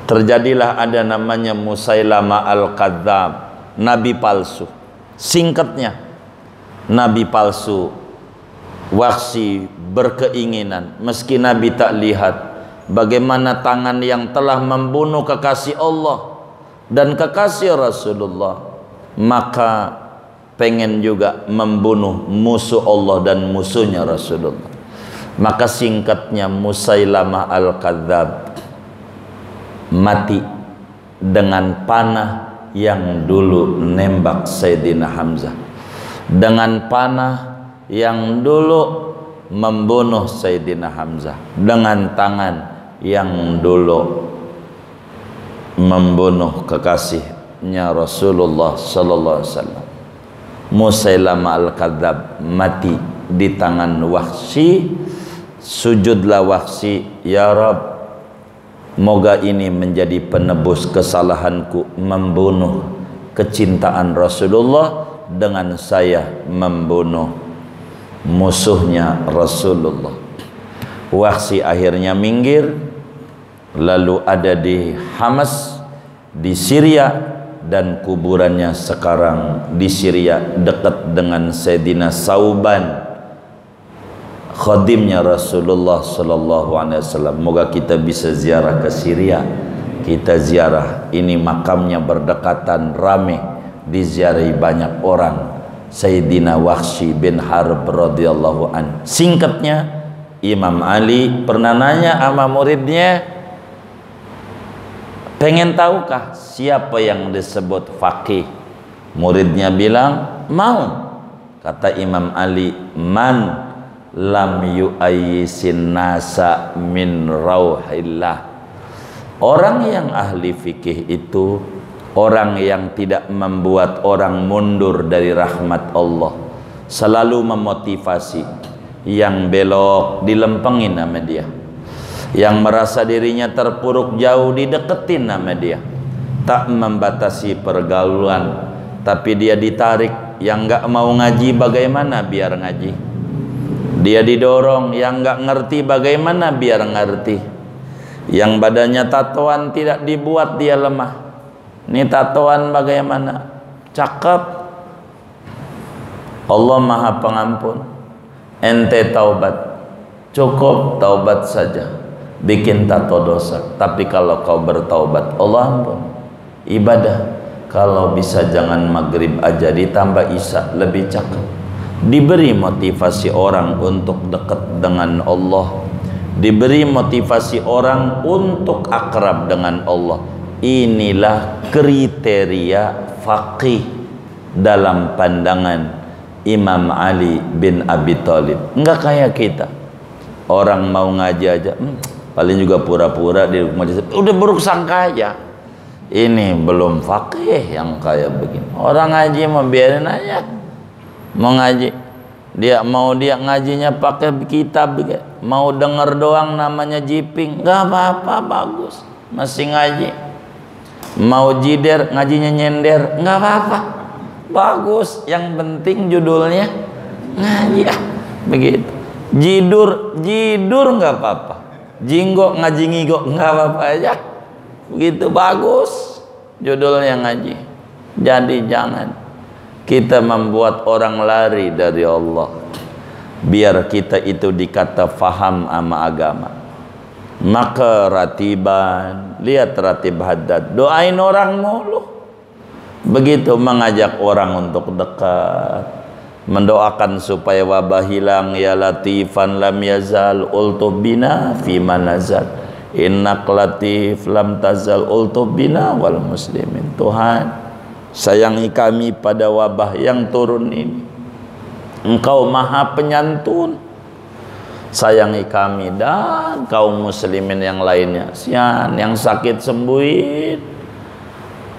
S2: Terjadilah ada namanya Musailamah Al-Kadzab, Nabi palsu. Singkatnya, Nabi palsu. Waksi berkeinginan, meski Nabi tak lihat bagaimana tangan yang telah membunuh kekasih Allah dan kekasih Rasulullah, maka pengen juga membunuh musuh Allah dan musuhnya Rasulullah. Maka singkatnya Musailamah Al-Kadzab mati dengan panah yang dulu nembak Sayyidina Hamzah, dengan panah yang dulu membunuh Sayyidina Hamzah, dengan tangan yang dulu membunuh kekasihnya Rasulullah sallallahu alaihi wasallam. Musailamah Al-Kadzab mati di tangan Waksi. Sujudlah Waksi, ya Rabb, moga ini menjadi penebus kesalahanku membunuh kecintaan Rasulullah dengan saya membunuh musuhnya Rasulullah. Waksi akhirnya minggir, lalu ada di Hamas di Syria, dan kuburannya sekarang di Syria dekat dengan Sayyidina Sauban, khadimnya Rasulullah sallallahu alaihi wasallam. Moga kita bisa ziarah ke Syria. Kita ziarah, ini makamnya berdekatan, rame, diziarahi banyak orang. Sayyidina Waksi bin Harb radhiyallahu an. Singkatnya, Imam Ali pernah nanya sama muridnya, pengen tahukah siapa yang disebut faqih? Muridnya bilang, mau. Kata Imam Ali, man lam yu'ayyisin nasa min rauhillah. Orang yang ahli fikih itu orang yang tidak membuat orang mundur dari rahmat Allah, selalu memotivasi. Yang belok dilempengin sama dia, yang merasa dirinya terpuruk jauh dideketin sama dia. Tak membatasi pergaulan, tapi dia ditarik. Yang nggak mau ngaji bagaimana biar ngaji. Dia didorong. Yang nggak ngerti bagaimana biar ngerti. Yang badannya tatoan tidak dibuat dia lemah. Ini tatoan bagaimana? Cakep. Allah Maha Pengampun. Ente taubat, cukup taubat saja. bikin tato dosa. Tapi kalau kau bertaubat, Allah ampun. Ibadah kalau bisa jangan maghrib aja, ditambah isya, lebih cakep. Diberi motivasi orang untuk dekat dengan Allah, diberi motivasi orang untuk akrab dengan Allah. Inilah kriteria faqih dalam pandangan Imam Ali bin Abi Thalib. Enggak kayak kita, orang mau ngaji aja paling juga pura-pura di rumah, udah buruk sangka aja. Ini belum faqih yang kayak begini. Orang ngaji mau biarin aja, mau ngaji dia ngajinya pakai kitab, mau denger doang namanya jiping, nggak apa-apa, bagus, masih ngaji. Mau jider ngajinya nyender, nggak apa-apa, bagus, yang penting judulnya ngaji. Begitu. Jidur nggak apa-apa, jinggo ngaji ngigo nggak apa-apa aja, begitu, bagus judulnya ngaji. Jadi jangan kita membuat orang lari dari Allah, biar kita itu dikata faham sama agama. Maka ratiban, lihat ratib haddad, doain orang mulu. Begitu mengajak orang untuk dekat, mendoakan supaya wabah hilang. Ya latifan lam yazal ultuf bina fi manazal, innak latif lam tazal ultuf bina wal muslimin. Tuhan, sayangi kami pada wabah yang turun ini. Engkau maha penyantun. Sayangi kami dan kaum muslimin yang lainnya. Sian, yang sakit sembuhin.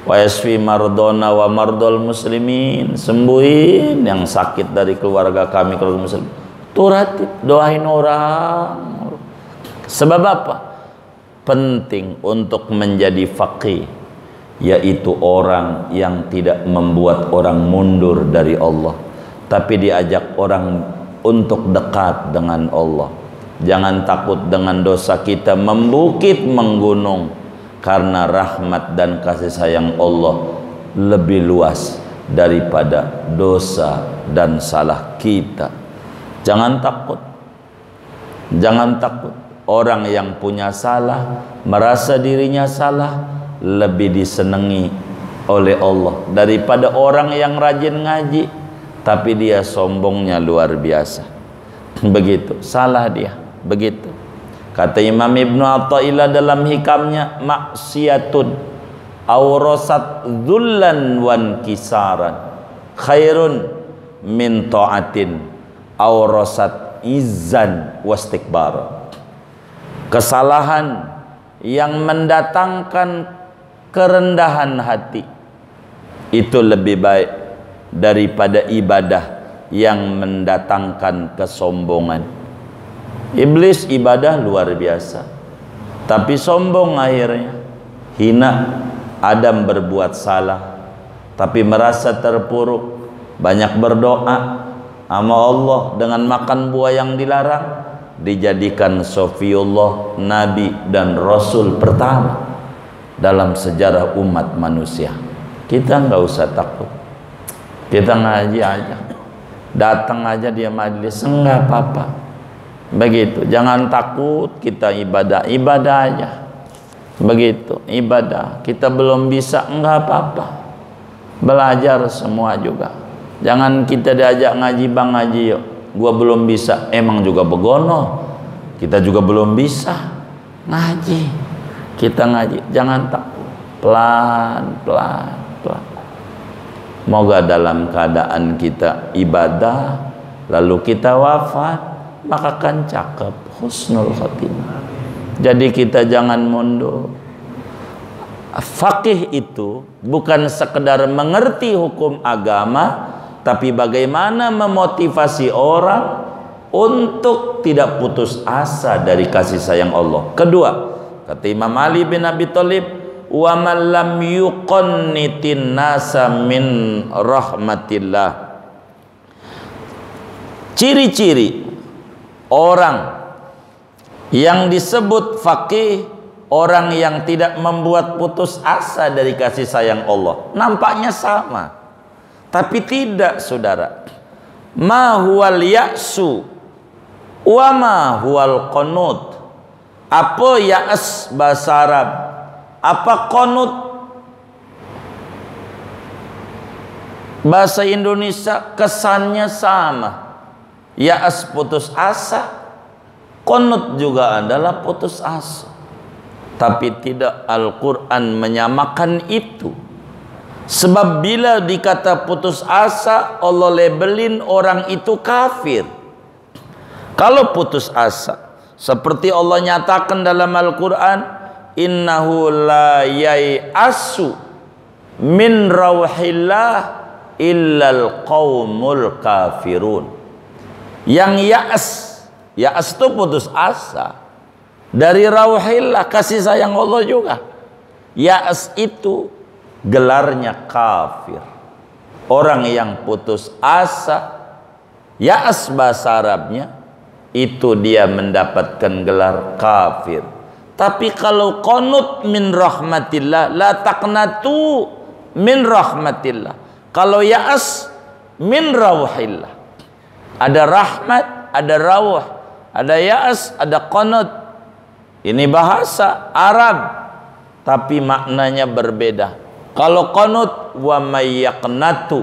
S2: Wa yasfi mardona wa mardol muslimin. Sembuhin yang sakit dari keluarga kami, keluarga muslim. Turatib, doain orang. Sebab apa? Penting untuk menjadi faqih, yaitu orang yang tidak membuat orang mundur dari Allah, tapi diajak orang untuk dekat dengan Allah. Jangan takut dengan dosa kita membukit menggunung, karena rahmat dan kasih sayang Allah lebih luas daripada dosa dan salah kita. Jangan takut, jangan takut. Orang yang punya salah, merasa dirinya salah, lebih disenangi oleh Allah daripada orang yang rajin ngaji tapi dia sombongnya luar biasa. Begitu, salah dia. Begitu kata Imam Ibnu Athaillah dalam hikamnya, maksiatun awrasat dzullan wan kisaran khairun min ta'atin awrasat izzan wastikbar. Kesalahan yang mendatangkan kerendahan hati itu lebih baik daripada ibadah yang mendatangkan kesombongan. Iblis ibadah luar biasa, tapi sombong akhirnya. Hina, Adam berbuat salah tapi merasa terpuruk, banyak berdoa sama Allah dengan makan buah yang dilarang, dijadikan Sofiullah, Nabi dan Rasul pertama dalam sejarah umat manusia. Kita nggak usah takut, kita ngaji aja, datang aja dia majelis, enggak apa-apa. Begitu, jangan takut, kita ibadah aja. Begitu, ibadah. Kita belum bisa, enggak apa-apa, belajar semua juga. Jangan kita diajak ngaji, bang ngaji yuk, gua belum bisa, emang juga begono, kita juga belum bisa ngaji. Kita ngaji, jangan takut, pelan-pelan. Moga dalam keadaan kita ibadah lalu kita wafat, maka kan cakep, husnul khotimah. Jadi kita jangan mundur. Faqih itu bukan sekedar mengerti hukum agama, tapi bagaimana memotivasi orang untuk tidak putus asa dari kasih sayang Allah. Kedua, kata Imam Ali bin Abi Thalib, wa man lam yuqannitin nasa min rahmatillah. Ciri-ciri orang yang disebut faqih, orang yang tidak membuat putus asa dari kasih sayang Allah. Nampaknya sama, tapi tidak, saudara. Ma huwal ya'su wa ma huwal qanut. Apa ya'as bahasa Arab? Apa qanut bahasa Indonesia? Kesannya sama. Ya'as putus asa, qanut juga adalah putus asa. Tapi tidak, Al-Quran menyamakan itu. Sebab bila dikata putus asa, Allah labelin orang itu kafir. Kalau putus asa, seperti Allah nyatakan dalam Al-Quran, innahu la yai'asu min rauhillah illal qaumul kafirun. Yang ya'as itu putus asa dari rauhillah, kasih sayang Allah juga. Ya'as itu gelarnya kafir. Orang yang putus asa, ya'as bahasa Arabnya, itu dia mendapatkan gelar kafir. Tapi kalau qanut min rahmatillah, la taqnatu min rahmatillah. Kalau ya'as min rauhillah, ada rahmat, ada rauh, ada ya'as, ada qanut. Ini bahasa Arab, tapi maknanya berbeda. Kalau qanut, wa may yaqnatu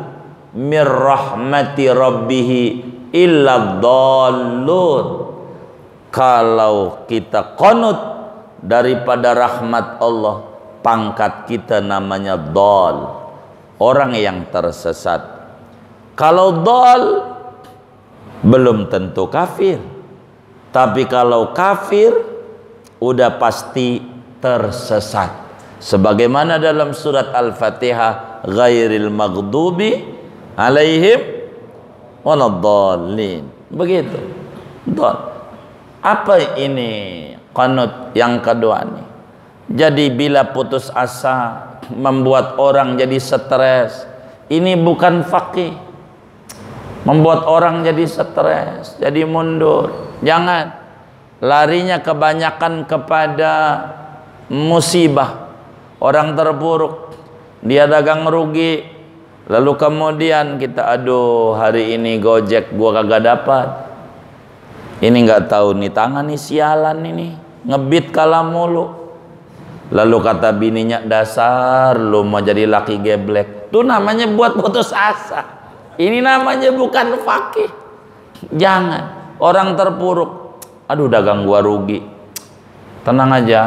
S2: min rahmati rabbih illa dhallun. Kalau kita qanut daripada rahmat Allah, pangkat kita namanya dhal, orang yang tersesat. Kalau dhal, belum tentu kafir. Tapi kalau kafir, udah pasti tersesat. Sebagaimana dalam surat Al-Fatihah, ghairil maghdubi alaihim waladdallin. Begitu. Apa ini qanut yang kedua nih? Jadi bila putus asa membuat orang jadi stres, ini bukan faqih. Membuat orang jadi stres, jadi mundur. Jangan. Larinya kebanyakan kepada musibah. Orang terpuruk, dia dagang rugi, lalu kemudian kita, aduh hari ini Gojek gua kagak dapat. Ini nggak tahu nih tangan nih sialan ini, ngebit kalah mulu. Lalu kata bininya, dasar lu mau jadi laki geblek. Itu namanya buat putus asa. Ini namanya bukan fakih. Jangan. Orang terpuruk, aduh dagang gua rugi. Tenang aja.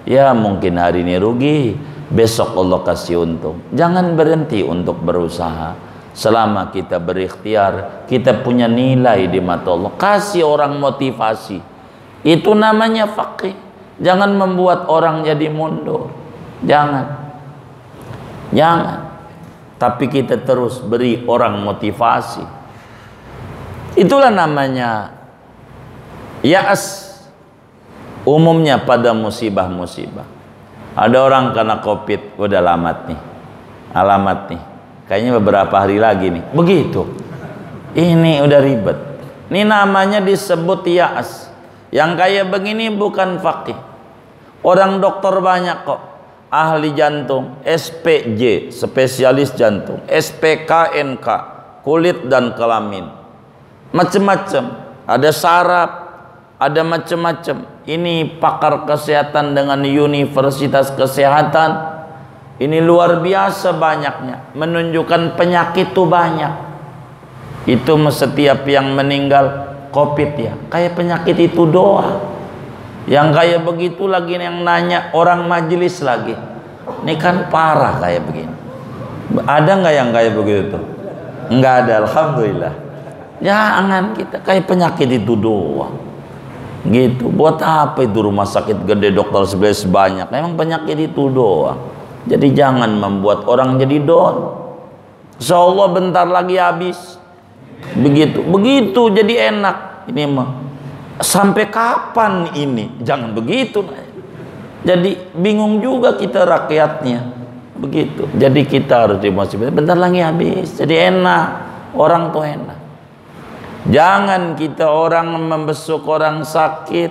S2: Ya mungkin hari ini rugi, besok Allah kasih untung. Jangan berhenti untuk berusaha. Selama kita berikhtiar, kita punya nilai di mata Allah. Kasih orang motivasi. Itu namanya faqih. Jangan membuat orang jadi mundur. Jangan. Jangan. Tapi kita terus beri orang motivasi. Itulah namanya ya'as. Umumnya pada musibah-musibah. Ada orang kena COVID, udah alamat nih. Kayaknya beberapa hari lagi nih. Begitu. Ini udah ribet. Ini namanya disebut ya'as. Yang kayak begini bukan faqih. Orang dokter banyak kok. Ahli jantung, SPJ, spesialis jantung, SPKNK, kulit dan kelamin. Macam-macam. Ada saraf, ada macam-macam. Ini pakar kesehatan dengan universitas kesehatan. Ini luar biasa banyaknya. Menunjukkan penyakit itu banyak. Itu setiap yang meninggal COVID ya. Kayak penyakit itu doang. Yang kayak begitu lagi yang nanya orang majelis lagi. Ini kan parah kayak begini. Ada nggak yang kayak begitu? Nggak ada, alhamdulillah. Jangan kita kayak penyakit itu doang. Gitu. Buat apa itu rumah sakit gede dokter sebanyak? Memang penyakit itu doang. Jadi jangan membuat orang jadi down. Insyaallah bentar lagi habis. Begitu jadi enak. Ini mah sampai kapan ini? Jangan begitu. Jadi bingung juga kita rakyatnya. Begitu. Jadi kita harus dimotivasi. Bentar lagi habis. Jadi enak. Orang tuh enak. Jangan kita orang membesuk orang sakit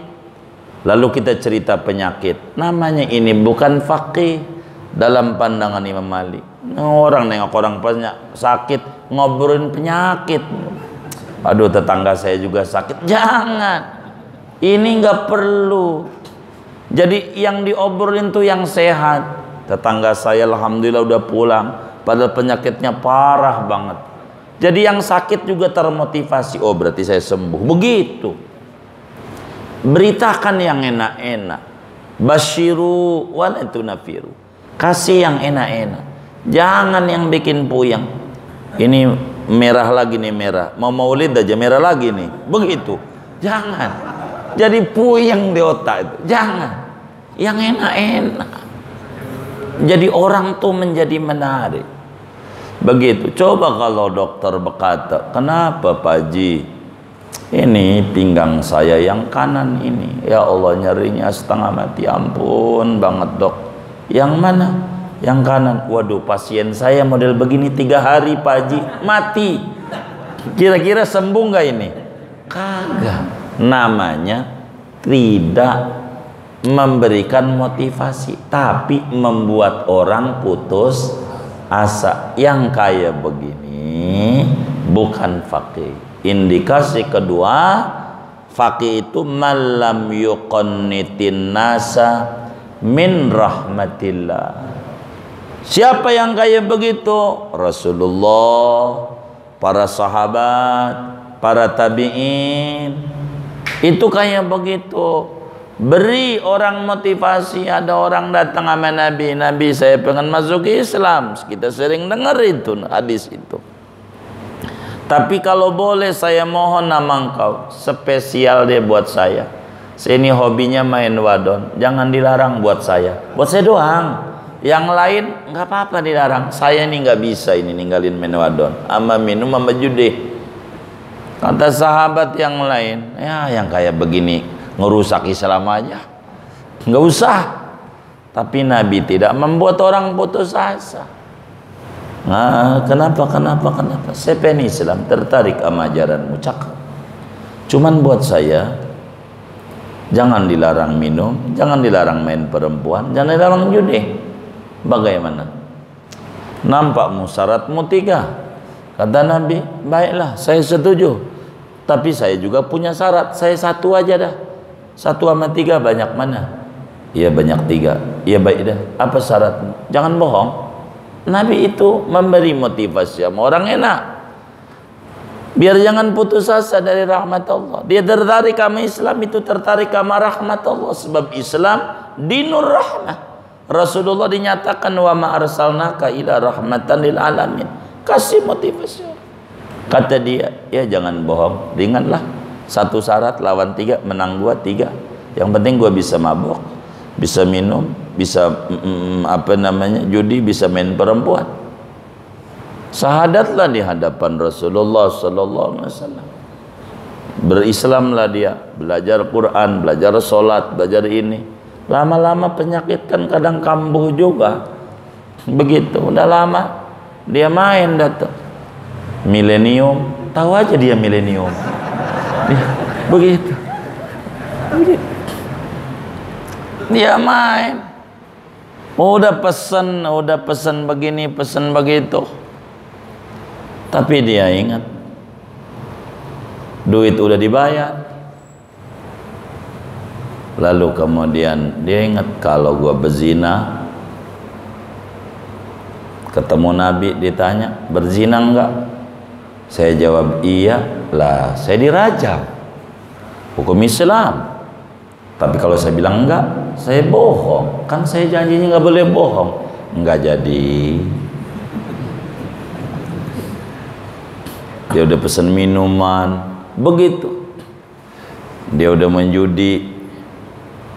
S2: lalu kita cerita penyakit. Namanya ini bukan faqih dalam pandangan Imam Malik. Orang nengok orang sakit ngobrolin penyakit. Aduh tetangga saya juga sakit. Jangan. Ini nggak perlu. Jadi yang diobrolin tuh yang sehat. Tetangga saya alhamdulillah udah pulang, padahal penyakitnya parah banget. Jadi yang sakit juga termotivasi, oh berarti saya sembuh. Begitu. Beritakan yang enak-enak. Basyiru wa la tunafiru. Kasih yang enak-enak. Jangan yang bikin puyeng. Ini merah lagi nih, merah. Mau maulid aja merah lagi nih. Begitu. Jangan. Jadi puyeng di otak itu. Jangan. Yang enak-enak. Jadi orang tuh menjadi menarik. Begitu. Coba kalau dokter berkata, kenapa Pak Haji? Ini pinggang saya yang kanan ini. Ya Allah, nyerinya setengah mati. Ampun banget dok. Yang mana? Yang kanan. Waduh, pasien saya model begini 3 hari Pak Haji. Mati. Kira-kira sembuh nggak ini? Kagak. Namanya tidak memberikan motivasi, tapi membuat orang putus asa. Yang kayak begini bukan faqih. Indikasi kedua, faqih itu malam yuqannitin nasa min rahmatillah. Siapa yang kayak begitu? Rasulullah, para sahabat, para tabi'in. Itu kayak begitu. Beri orang motivasi. Ada orang datang sama Nabi, Nabi saya pengen masuk Islam. Kita sering dengar itu hadis itu. Tapi kalau boleh saya mohon nama engkau, spesial dia buat saya. Saya ini hobinya main wadon, jangan dilarang buat saya. Buat saya doang. Yang lain nggak apa-apa dilarang. Saya ini nggak bisa ini ninggalin main wadon, ama minum, ama judi. Kata sahabat yang lain, ya yang kayak begini ngerusak Islam aja, nggak usah. Tapi Nabi tidak membuat orang putus asa. Nah, kenapa? Saya pengen Islam, tertarik sama ajaranmu, cakep. Cuman buat saya, jangan dilarang minum, jangan dilarang main perempuan, jangan dilarang judi. Bagaimana? Nampakmu syaratmu 3. Kata Nabi, baiklah, saya setuju. Tapi saya juga punya syarat, saya 1 aja dah. 1 sama 3 banyak mana? Iya banyak 3. Iya baik dah. Apa syaratmu? Jangan bohong. Nabi itu memberi motivasi sama orang enak. Biar jangan putus asa dari rahmat Allah. Dia tertarik sama Islam, itu tertarik sama rahmat Allah. Sebab Islam dinur rahmah. Rasulullah dinyatakan wa ma arsalnaka ila rahmatan lil alamin. Kasih motivasi. Kata dia, ya jangan bohong. Ringanlah. 1 syarat lawan 3, menang 2, 3. Yang penting gua bisa mabuk, bisa minum, bisa judi, bisa main perempuan. Syahadatlah di hadapan Rasulullah sallallahu alaihi wasallam. Berislamlah dia, belajar Quran, belajar sholat, belajar ini. Lama-lama penyakit kan kadang kambuh juga. Begitu, udah lama dia main datang. Milenium, tahu aja dia milenium. Begitu. Dia main. Udah pesan begini, pesan begitu. Tapi dia ingat duit udah dibayar. Lalu kemudian dia ingat, kalau gua berzina, ketemu Nabi ditanya, berzina enggak? Saya jawab iya. Lah, saya dirajam. Hukum Islam. Tapi kalau saya bilang enggak, saya bohong. Kan saya janjinya nggak boleh bohong. Enggak jadi. Dia udah pesan minuman, begitu. Dia udah menjudi,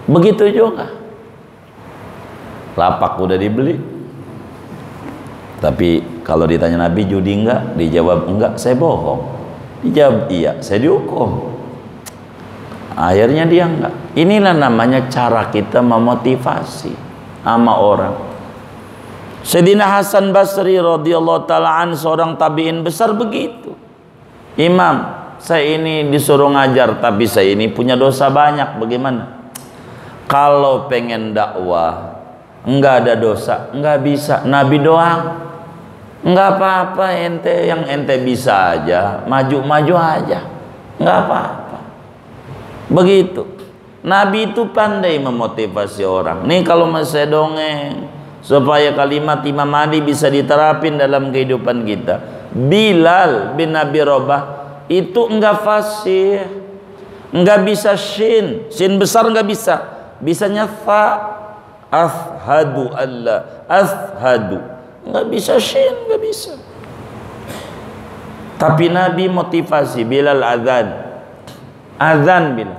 S2: begitu juga. Lapak udah dibeli. Tapi kalau ditanya Nabi judi enggak, dijawab enggak, saya bohong. Dijawab iya, saya dihukum. Akhirnya dia enggak. Inilah namanya cara kita memotivasi sama orang. Sayyidina Hasan Basri radhiyallahu taala an, seorang tabi'in besar begitu. Imam, saya ini disuruh ngajar, tapi saya ini punya dosa banyak. Bagaimana? Kalau pengen dakwah enggak ada dosa, enggak bisa. Nabi doang. Enggak apa-apa, ente yang ente bisa aja, maju-maju aja. Enggak apa-apa. Begitu. Nabi itu pandai memotivasi orang. Nih kalau masih dongeng supaya kalimat Imam Ali bisa diterapin dalam kehidupan kita. Bilal bin Abi Rabah itu enggak fasih, enggak bisa shin besar enggak bisa, bisanya fa. Ashhadu alla ashhadu, enggak bisa shin, enggak bisa. Tapi Nabi motivasi Bilal azan Bilal.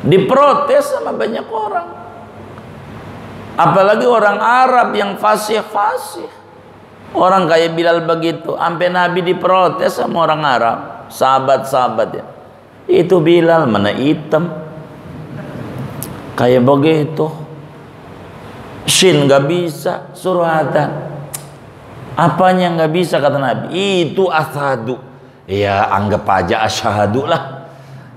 S2: Diprotes sama banyak orang. Apalagi orang Arab yang fasih. Orang kayak Bilal begitu, sampai Nabi diprotes sama orang Arab, sahabat-sahabat ya. Itu Bilal mana hitam. Kayak begitu. Shin nggak bisa, suruh adzan. Apanya nggak bisa kata Nabi? Itu asyhadu. Ya anggap aja asyhadu lah.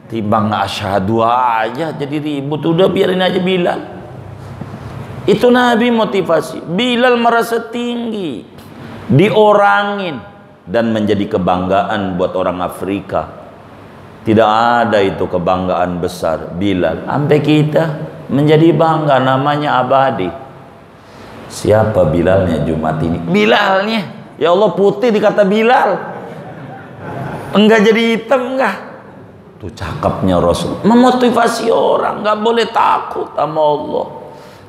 S2: Timbang asyhadu aja jadi ribut. Udah biarin aja Bilal. Itu Nabi motivasi. Bilal merasa tinggi, diorangin, dan menjadi kebanggaan buat orang Afrika. Tidak ada itu kebanggaan besar Bilal. Sampai kita menjadi bangga, namanya abadi. Siapa Bilalnya Jumat ini? Bilalnya, ya Allah putih dikata Bilal, enggak jadi hitam enggak. Tuh cakepnya Rasul, memotivasi orang, nggak boleh takut sama Allah.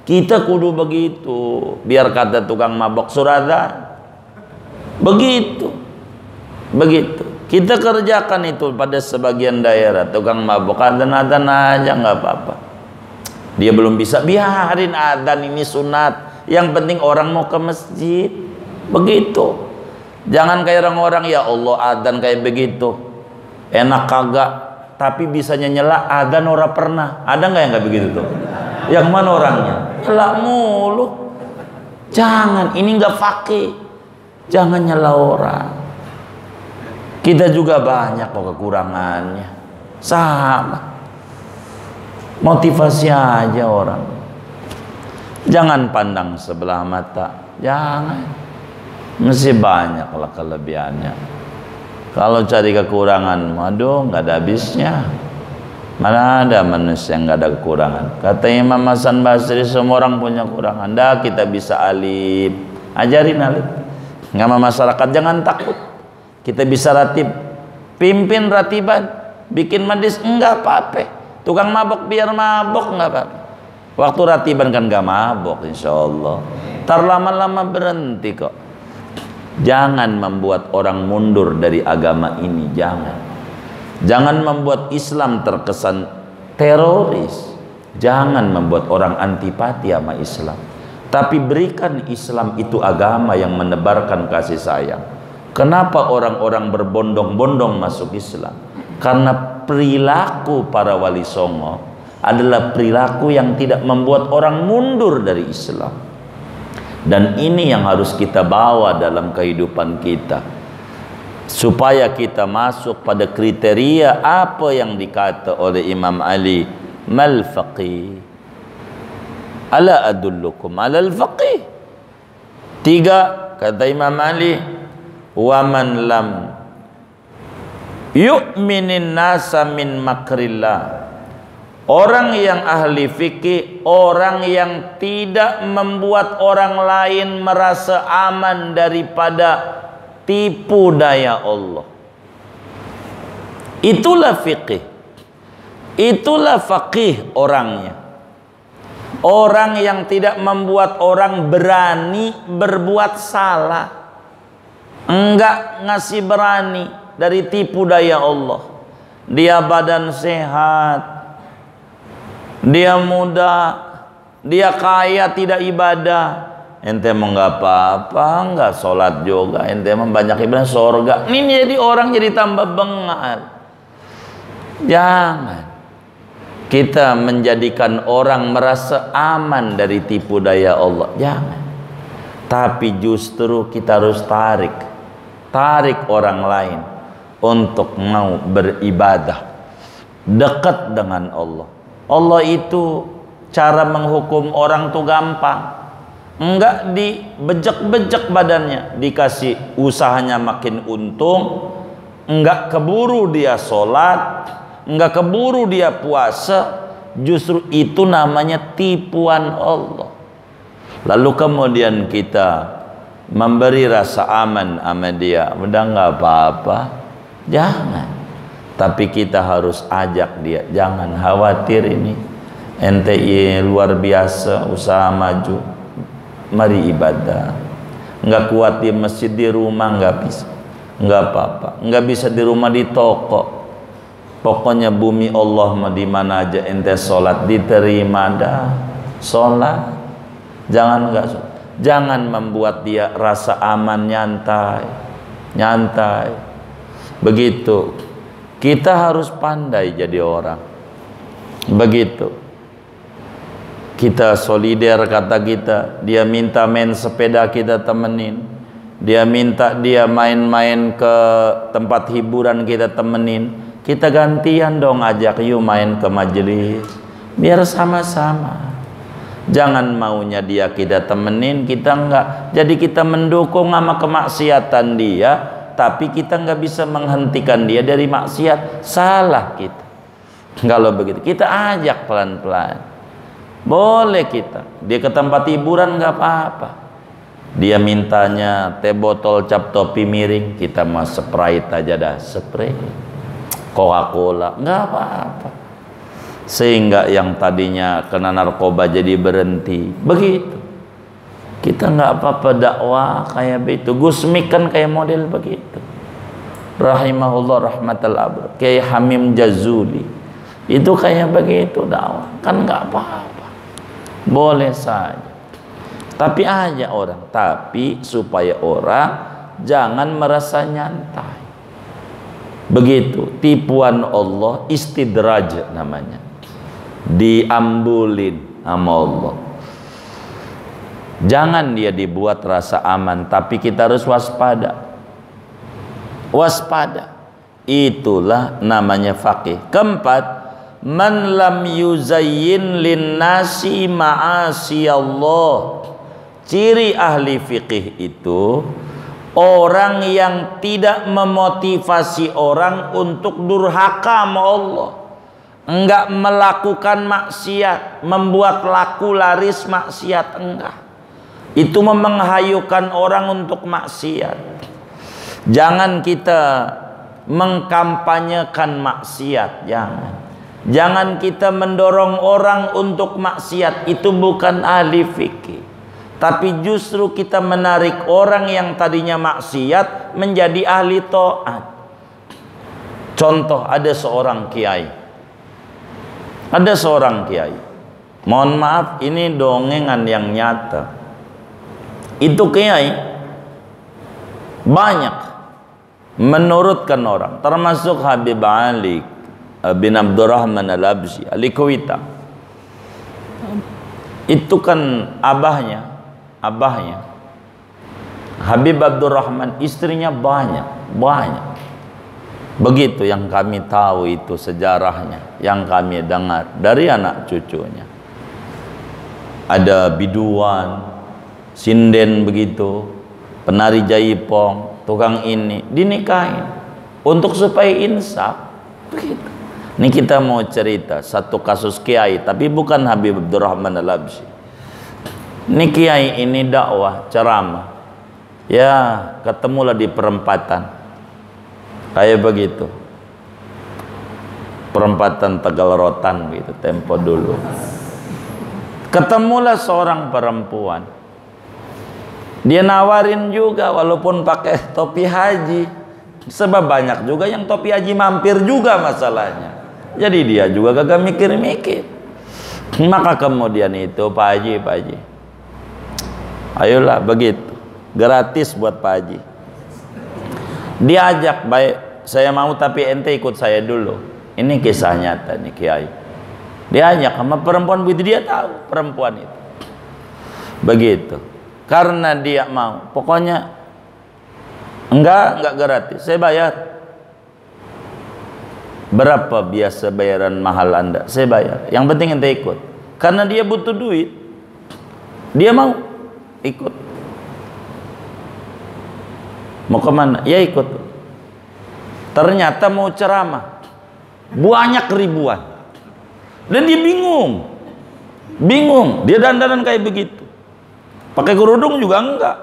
S2: Kita kudu begitu. Biar kata tukang mabok surada, begitu. Kita kerjakan itu pada sebagian daerah. Tukang mabok adzan aja nggak apa-apa. Dia belum bisa, biarin adzan, ini sunat. Yang penting orang mau ke masjid. Begitu. Jangan kayak orang-orang, ya Allah adzan kayak begitu enak kagak, tapi bisanya nyela adzan ora pernah. Ada nggak yang nggak begitu tuh? Yang mana orangnya? Nyela mulu. Jangan, ini nggak fakih. Jangan nyela orang. Kita juga banyak kok kekurangannya. Sama. Motivasi aja orang. Jangan pandang sebelah mata. Jangan. Mesti banyak lah kelebihannya. Kalau cari kekurangan, aduh nggak ada habisnya. Mana ada manusia yang nggak ada kekurangan. Kata Imam Hasan Basri, semua orang punya kekurangan. Dah kita bisa alif. Ajarin alif. Nggak sama masyarakat, jangan takut. Kita bisa ratib. Pimpin ratiban. Bikin majlis, enggak apa-apa. Tukang mabok biar mabok, enggak apa-apa. Waktu ratiban kan gak mabok insya Allah. Tar lama-lama berhenti kok. Jangan membuat orang mundur dari agama ini. Jangan membuat Islam terkesan teroris. Jangan membuat orang antipati sama Islam. Tapi berikan Islam itu agama yang menebarkan kasih sayang. Kenapa orang-orang berbondong-bondong masuk Islam? Karena perilaku para wali songo adalah perilaku yang tidak membuat orang mundur dari Islam. Dan ini yang harus kita bawa dalam kehidupan kita, supaya kita masuk pada kriteria apa yang dikata oleh Imam Ali, mal faqih, ala adullukum alal faqih. 3 kata Imam Ali, wa man lam yu'minin nasa min makrillah. Orang yang ahli fikih, orang yang tidak membuat orang lain merasa aman daripada tipu daya Allah. Itulah fikih. Itulah faqih orangnya. Orang yang tidak membuat orang berani berbuat salah. Enggak ngasih berani dari tipu daya Allah. Dia badan sehat, dia muda, dia kaya, tidak ibadah. Ente mau nggak apa-apa, nggak sholat juga, ente mau banyak ibadah surga. Ini jadi orang jadi tambah bengal. Jangan kita menjadikan orang merasa aman dari tipu daya Allah. Jangan. Tapi justru kita harus tarik orang lain untuk mau beribadah dekat dengan Allah. Allah itu cara menghukum orang tuh gampang. Enggak dibejek-bejek badannya, dikasih usahanya makin untung. Enggak keburu dia sholat, enggak keburu dia puasa, Justru itu namanya tipuan Allah. Lalu kemudian kita memberi rasa aman sama dia, udah nggak apa-apa, jangan. Tapi kita harus ajak dia, jangan khawatir ini ente luar biasa usaha maju, mari ibadah. Nggak kuat di masjid, di rumah nggak bisa, nggak apa-apa. Nggak bisa di rumah, di toko. Pokoknya bumi Allah mah di mana aja ente sholat diterima dah. Sholat, jangan membuat dia rasa aman, nyantai. Begitu. Kita harus pandai jadi orang. Begitu. Kita solider kata kita. Dia minta main sepeda, kita temenin. Dia minta dia main-main ke tempat hiburan, kita temenin. Kita gantian dong, ajak yuk main ke majelis, biar sama-sama. Jangan maunya dia kita temenin, kita enggak. Jadi kita mendukung sama kemaksiatan dia, tapi kita enggak bisa menghentikan dia dari maksiat. Salah kita. Kalau begitu kita ajak pelan-pelan. Boleh kita. Dia ke tempat hiburan enggak apa-apa. Dia mintanya teh botol cap topi miring, kita mah Sprite aja dah, Sprite. Coca-Cola, nggak apa-apa. Sehingga yang tadinya kena narkoba jadi berhenti. Begitu. Kita nggak apa-apa dakwah kayak begitu. Gusmik kan kayak model begitu. Rahimahullah rahmatal abr. Kayak Hamim Jazuli. Itu kayak begitu dakwah. Kan nggak apa-apa. Boleh saja. Tapi aja orang. Tapi supaya orang jangan merasa nyantai. Begitu, tipuan Allah, istidraj namanya. Diambulin sama Allah. Jangan dia dibuat rasa aman, tapi kita harus waspada. Waspada. Itulah namanya faqih. Keempat, man lam yuzayyin linnasi ma'asi Allah. Ciri ahli fiqih itu orang yang tidak memotivasi orang untuk durhaka sama Allah, enggak melakukan maksiat, membuat laku laris maksiat, enggak. Itu menghayukan orang untuk maksiat. Jangan kita mengkampanyekan maksiat, jangan kita mendorong orang untuk maksiat. Itu bukan ahli fikih. Tapi justru kita menarik orang yang tadinya maksiat menjadi ahli taat. Contoh, ada seorang kiai. Mohon maaf, ini dongengan yang nyata. Itu kiai banyak menurutkan orang, termasuk Habib Ali bin Abdurrahman Al-Absi, Al-Kuwaita. Itu kan abahnya Habib Abdurrahman, istrinya banyak. Begitu yang kami tahu, itu sejarahnya yang kami dengar dari anak cucunya. Ada biduan, sinden begitu, penari jaipong, tukang ini dinikahin untuk supaya insaf. Begitu. Ini kita mau cerita satu kasus kiai, tapi bukan Habib Abdurrahman Al-Absi. Ini kiai ini dakwah, ceramah. Ya, ketemulah di perempatan. Kayak begitu. Perempatan Tegal Rotan gitu, tempo dulu. Ketemulah seorang perempuan. Dia nawarin juga walaupun pakai topi haji. Sebab banyak juga yang topi haji mampir juga masalahnya. Jadi dia juga kagak mikir-mikir. Maka kemudian itu Pak Haji, ayolah begitu, gratis buat Pak Haji. Diajak, baik saya mau tapi ente ikut saya dulu. Ini kisah nyata nih kiai. Diajak sama perempuan begitu, dia tahu perempuan itu. Begitu. Karena dia mau, pokoknya enggak gratis, saya bayar. Berapa biasa bayaran mahal Anda? Saya bayar. Yang penting ente ikut. Karena dia butuh duit. Dia mau ikut. Mau kemana? Ya ikut. Ternyata mau ceramah. Banyak ribuan. Dan dia bingung. Bingung, dia dandanan kayak begitu. Pakai kerudung juga enggak.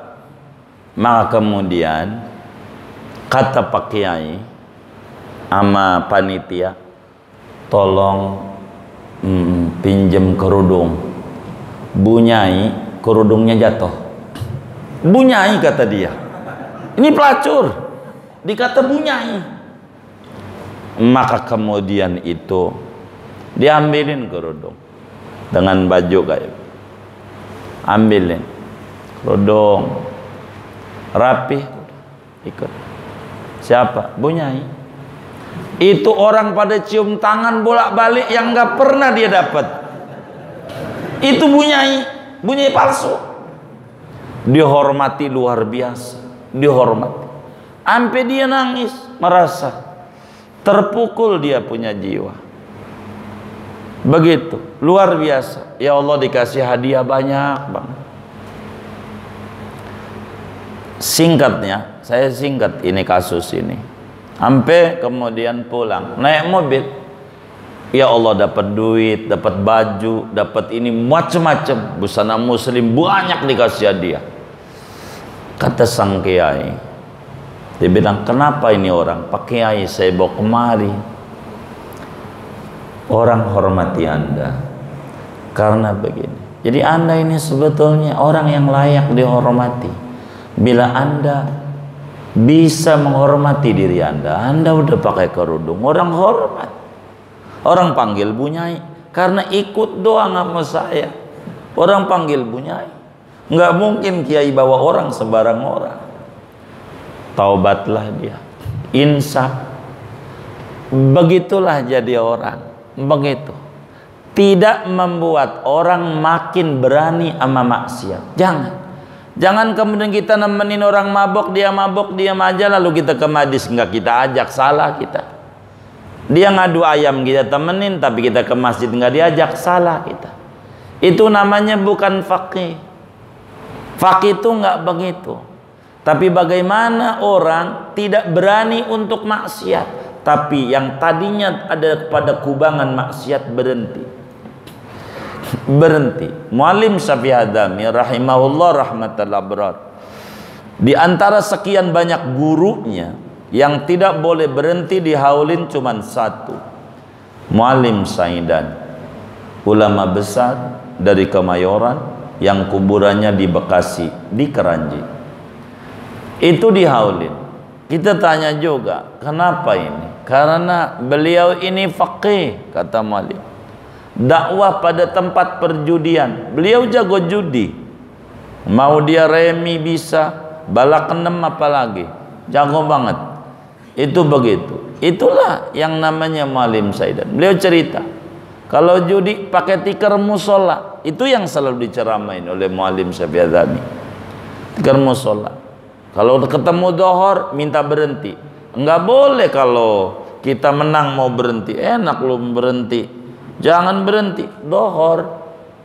S2: Maka kemudian kata Pak Kiai sama panitia, tolong pinjem kerudung. Bunyai kerudungnya jatuh. Bunyai kata dia. Ini pelacur. Dikata bunyai. Maka kemudian itu diambilin kerudung dengan baju kayak. Ambilin kerudung rapi, ikut. Siapa? Bunyai. Itu orang pada cium tangan bolak-balik yang nggak pernah dia dapat. Itu bunyai, bunyai palsu. Dihormati luar biasa, dihormati. Sampai dia nangis, merasa terpukul dia punya jiwa. Begitu, luar biasa. Ya Allah, dikasih hadiah banyak banget. Singkatnya, saya singkat ini kasus ini. Sampai kemudian pulang, naik mobil. Ya Allah, dapat duit, dapat baju, dapat ini macam-macam, busana muslim banyak dikasih hadiah. Kata sang kiai, dia bilang, kenapa ini orang? Pak Kiai, saya bawa kemari. Orang hormati Anda karena begini. Jadi Anda ini sebetulnya orang yang layak dihormati. Bila Anda bisa menghormati diri Anda, Anda udah pakai kerudung, orang hormat. Orang panggil bunyai karena ikut doang sama saya. Orang panggil bunyai. Nggak mungkin kiai bawa orang sembarang orang. Taubatlah dia, insaf. Begitulah jadi orang. Begitu. Tidak membuat orang makin berani sama maksiat. Jangan kemudian kita nemenin orang mabok, dia diam aja lalu kita ke majlis, enggak kita ajak, salah kita. Dia ngadu ayam kita temenin, tapi kita ke masjid enggak diajak, salah kita. Itu namanya bukan faqih. Faqih itu enggak begitu. Tapi bagaimana orang tidak berani untuk maksiat, tapi yang tadinya ada pada kubangan maksiat berhenti. Muallim Syafi'i Adami rahimahullah rahmatal abrar, di antara sekian banyak gurunya yang tidak boleh berhenti dihaulin cuman satu, Muallim Saidan, ulama besar dari Kemayoran yang kuburannya di Bekasi, di Keranji. Itu dihaulin. Kita tanya juga, kenapa ini? Karena beliau ini faqih, kata Muallim. Dakwah pada tempat perjudian, beliau jago judi. Mau dia remi bisa, balak enam apalagi, jago banget. Itu begitu. Itulah yang namanya Muallim Saidan. Beliau cerita, kalau judi pakai tikar musola, itu yang selalu diceramain oleh Muallim Syafi'i Adami. Tikar musola. Kalau ketemu dohor minta berhenti. Enggak boleh kalau kita menang mau berhenti. Enak lu berhenti. Jangan berhenti. Dohor.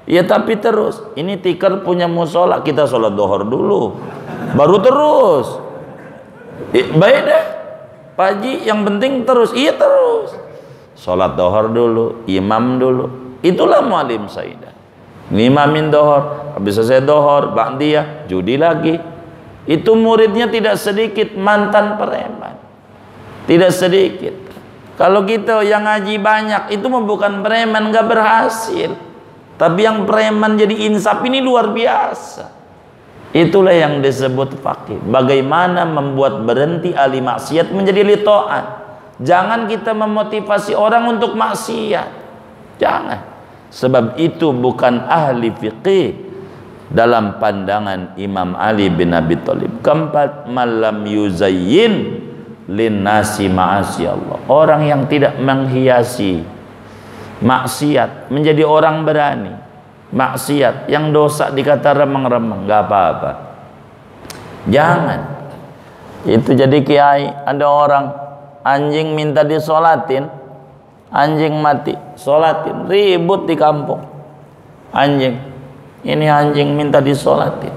S2: Ya tapi terus. Ini tikar punya musola, kita sholat dohor dulu. Baru terus. Baik deh. Pak Haji, yang penting terus. Iya terus. Sholat dohor dulu. Imam dulu. Itulah Muallim Saidan. Ngimamin dohor. Habis selesai dohor, ba'diyah, judi lagi. Itu muridnya tidak sedikit mantan preman. Tidak sedikit. Kalau kita yang ngaji banyak, itu bukan preman, nggak berhasil. Tapi yang preman jadi insaf ini luar biasa. Itulah yang disebut faqih. Bagaimana membuat berhenti ahli maksiat menjadi li ta'at. Jangan kita memotivasi orang untuk maksiat. Jangan. Sebab itu bukan ahli fiqih dalam pandangan Imam Ali bin Abi Thalib. Keempat, malam yuzayyin linnasi ma'asi Allah. Orang yang tidak menghiasi maksiat menjadi orang berani. Maksiat yang dosa dikata remeng-remeng, nggak apa-apa. Jangan. Itu jadi kiai, ada orang anjing minta disolatin, anjing mati, solatin, ribut di kampung. Anjing, ini anjing minta disolatin.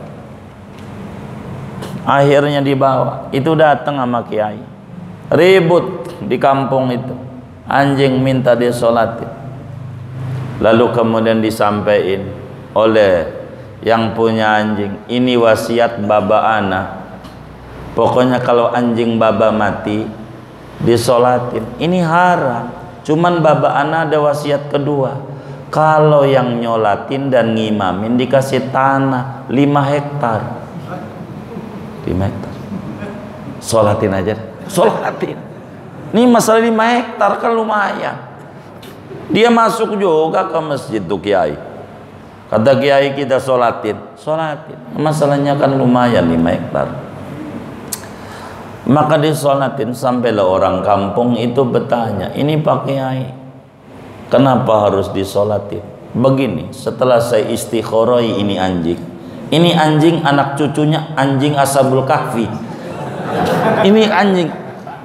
S2: Akhirnya dibawa, itu datang sama kiai, ribut di kampung itu, anjing minta disolatin. Lalu kemudian disampaikan oleh yang punya anjing, ini wasiat baba ana, pokoknya kalau anjing baba mati disolatin. Ini haram. Cuman baba ana ada wasiat kedua, kalau yang nyolatin dan ngimamin dikasih tanah 5 hektar. 5 hektar solatin aja, solatin. Ini masalah 5 hektar kan lumayan. Dia masuk juga ke masjid tuh kiai, kata kiai kita solatin, masalahnya kan lumayan 5 hektar. Maka disolatin, sampailah orang kampung itu bertanya, ini Pak Kiai, kenapa harus disolatin? Begini, setelah saya istikharoi ini anjing anak cucunya anjing Ashabul Kahfi. Ini anjing,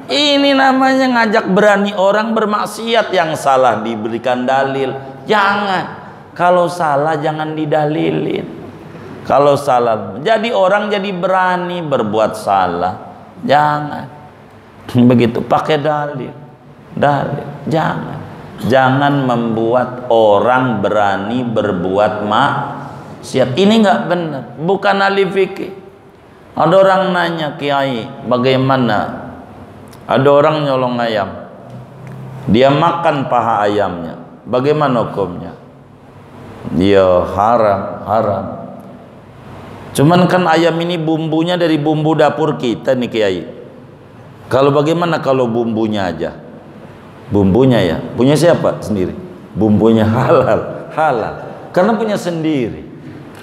S2: ini namanya ngajak berani orang bermaksiat. Yang salah diberikan dalil, jangan. Kalau salah jangan didalilin. Kalau salah, jadi orang jadi berani berbuat salah. Jangan begitu, pakai dalil. Jangan membuat orang berani berbuat maksiat. Ini nggak benar, bukan ahli fikih. Ada orang nanya, Kiai, bagaimana? Ada orang nyolong ayam, dia makan paha ayamnya, bagaimana hukumnya? Dia haram. Cuman kan ayam ini bumbunya dari bumbu dapur kita nih Kiai. Kalau bagaimana kalau bumbunya aja? Bumbunya ya, punya siapa? Sendiri. Bumbunya halal. Karena punya sendiri.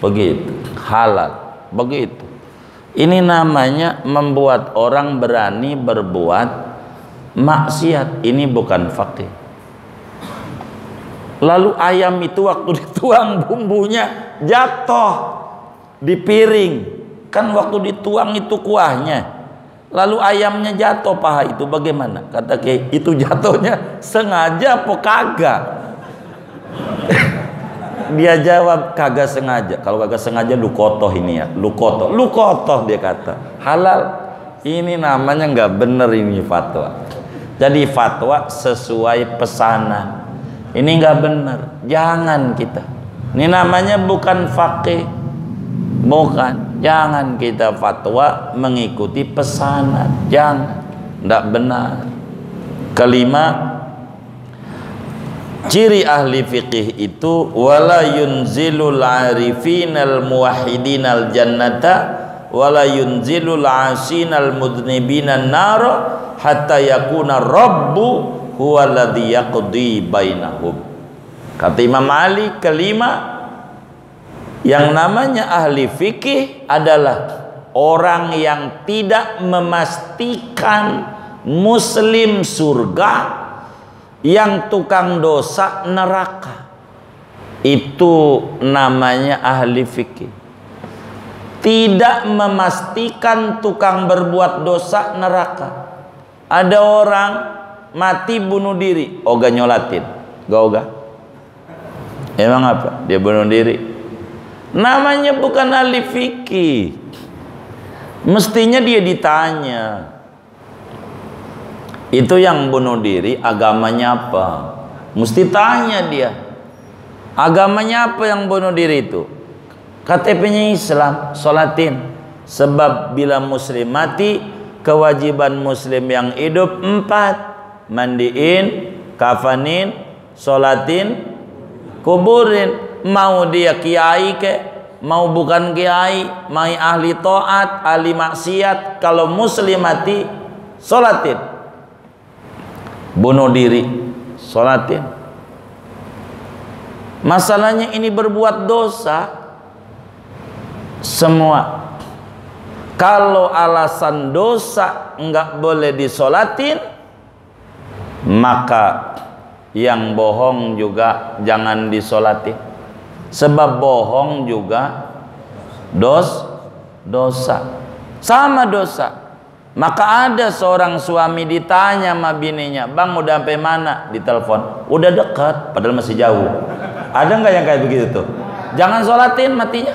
S2: Begitu, halal. Begitu. Ini namanya membuat orang berani berbuat maksiat. Ini bukan fakih. Lalu ayam itu waktu dituang bumbunya jatuh di piring, kan waktu dituang itu kuahnya, lalu ayamnya jatuh paha itu, bagaimana? Kata Kiai, itu jatuhnya sengaja apa kagak? Dia jawab kagak sengaja. Kalau kagak sengaja lu kotoh ini ya, lu kotoh dia kata. Halal. Ini namanya nggak bener ini fatwa. Jadi fatwa sesuai pesanan, ini nggak bener, jangan kita. Ini namanya bukan fakih. Bukan, jangan kita fatwa mengikuti pesanan, jangan, tidak benar. Kelima, ciri ahli fikih itu wala yunzilul arifinal muwahhidinal jannata wala yunzilul asinal mudnibinan nar hatta yakuna rabbu huwaladzi yaqdi bainahum. Kata Imam Ali, kelima, yang namanya ahli fikih adalah orang yang tidak memastikan muslim surga, yang tukang dosa neraka. Itu namanya ahli fikih. Tidak memastikan tukang berbuat dosa neraka. Ada orang mati bunuh diri, oga nyolatin, gak. Emang apa? Dia bunuh diri. Namanya bukan ahli fikih. Mestinya dia ditanya, itu yang bunuh diri agamanya apa? Mesti tanya dia, agamanya apa yang bunuh diri itu? KTP-nya Islam, sholatin. Sebab bila muslim mati, kewajiban muslim yang hidup 4: mandiin, kafanin, sholatin, kuburin. Mau dia kiai ke, mau bukan kiai, mau ahli taat, ahli maksiat, kalau muslim mati, sholatin. Bunuh diri, sholatin. Masalahnya ini berbuat dosa semua. Kalau alasan dosa enggak boleh disolatin, maka yang bohong juga jangan disolatin. Sebab bohong juga dosa, sama dosa. Maka ada seorang suami ditanya sama bininya, bang udah sampai mana? Ditelepon, udah dekat, padahal masih jauh. Ada nggak yang kayak begitu tuh? Jangan sholatin matinya,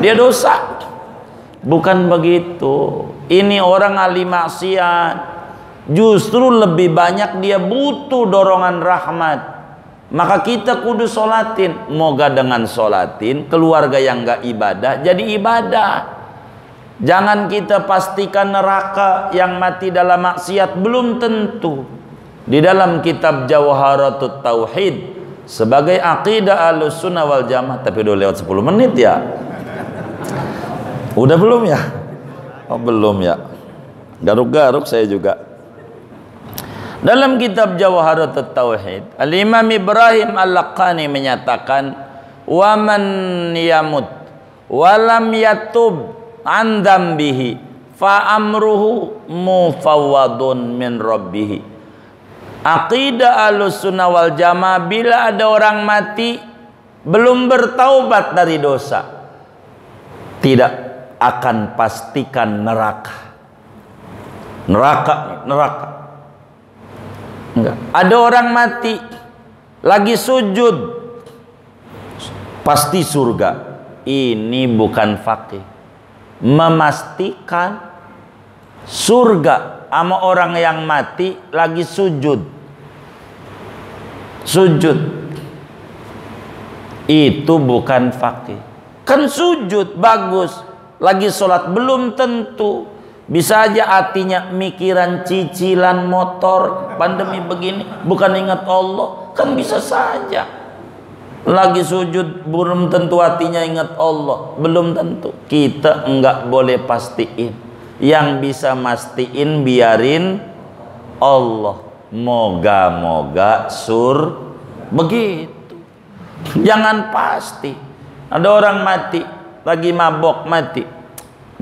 S2: dia dosa. Bukan begitu. Ini orang ahli maksiat, justru lebih banyak dia butuh dorongan rahmat. Maka kita kudu sholatin. Moga dengan sholatin keluarga yang gak ibadah jadi ibadah. Jangan kita pastikan neraka yang mati dalam maksiat, belum tentu. Di dalam kitab Jawharatut Tauhid sebagai akidah Ahlussunnah wal Jamaah, tapi udah lewat 10 menit ya. Udah belum ya? Oh belum ya. Garuk-garuk saya juga. Dalam kitab Jawharatut Tauhid, Al-Imam Ibrahim Al-Laqani menyatakan, "Wa man yamut wa lam yatub an dzambihi fa amruhu mufawwadun min rabbih." Aqidah Ahlussunnah wal Jamaah, bila ada orang mati belum bertaubat dari dosa, tidak akan pastikan neraka. Neraka. Enggak. Ada orang mati lagi sujud pasti surga. Ini bukan faqih. Memastikan surga sama orang yang mati lagi sujud. Itu bukan faqih. Kan sujud bagus, lagi sholat belum tentu. Bisa aja hatinya mikiran cicilan motor, pandemi begini, bukan ingat Allah. Kan bisa saja. Lagi sujud belum tentu hatinya ingat Allah, belum tentu. Kita enggak boleh pastiin. Yang bisa mastiin biarin Allah. Moga-moga begitu. Jangan pasti. Ada orang mati, lagi mabok mati.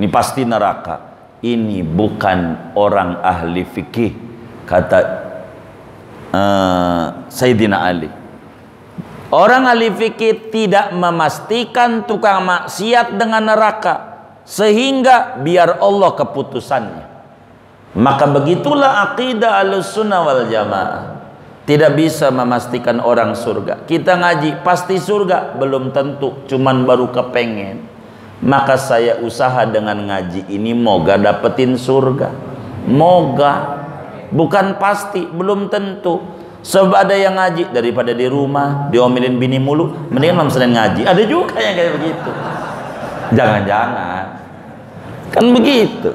S2: Ini pasti neraka. Ini bukan orang ahli fikih, kata Sayyidina Ali. Orang ahli fikih tidak memastikan tukang maksiat dengan neraka, sehingga biar Allah keputusannya. Maka begitulah akidah Ahlussunnah wal Jamaah. Tidak bisa memastikan orang surga. Kita ngaji pasti surga, belum tentu, cuman baru kepengen. Maka saya usaha dengan ngaji ini moga dapetin surga. Moga, bukan pasti, belum tentu. Sebab ada yang ngaji daripada di rumah diomelin bini mulu, mendingan malam Senin ngaji. Ada juga yang kayak begitu. Jangan-jangan kan begitu.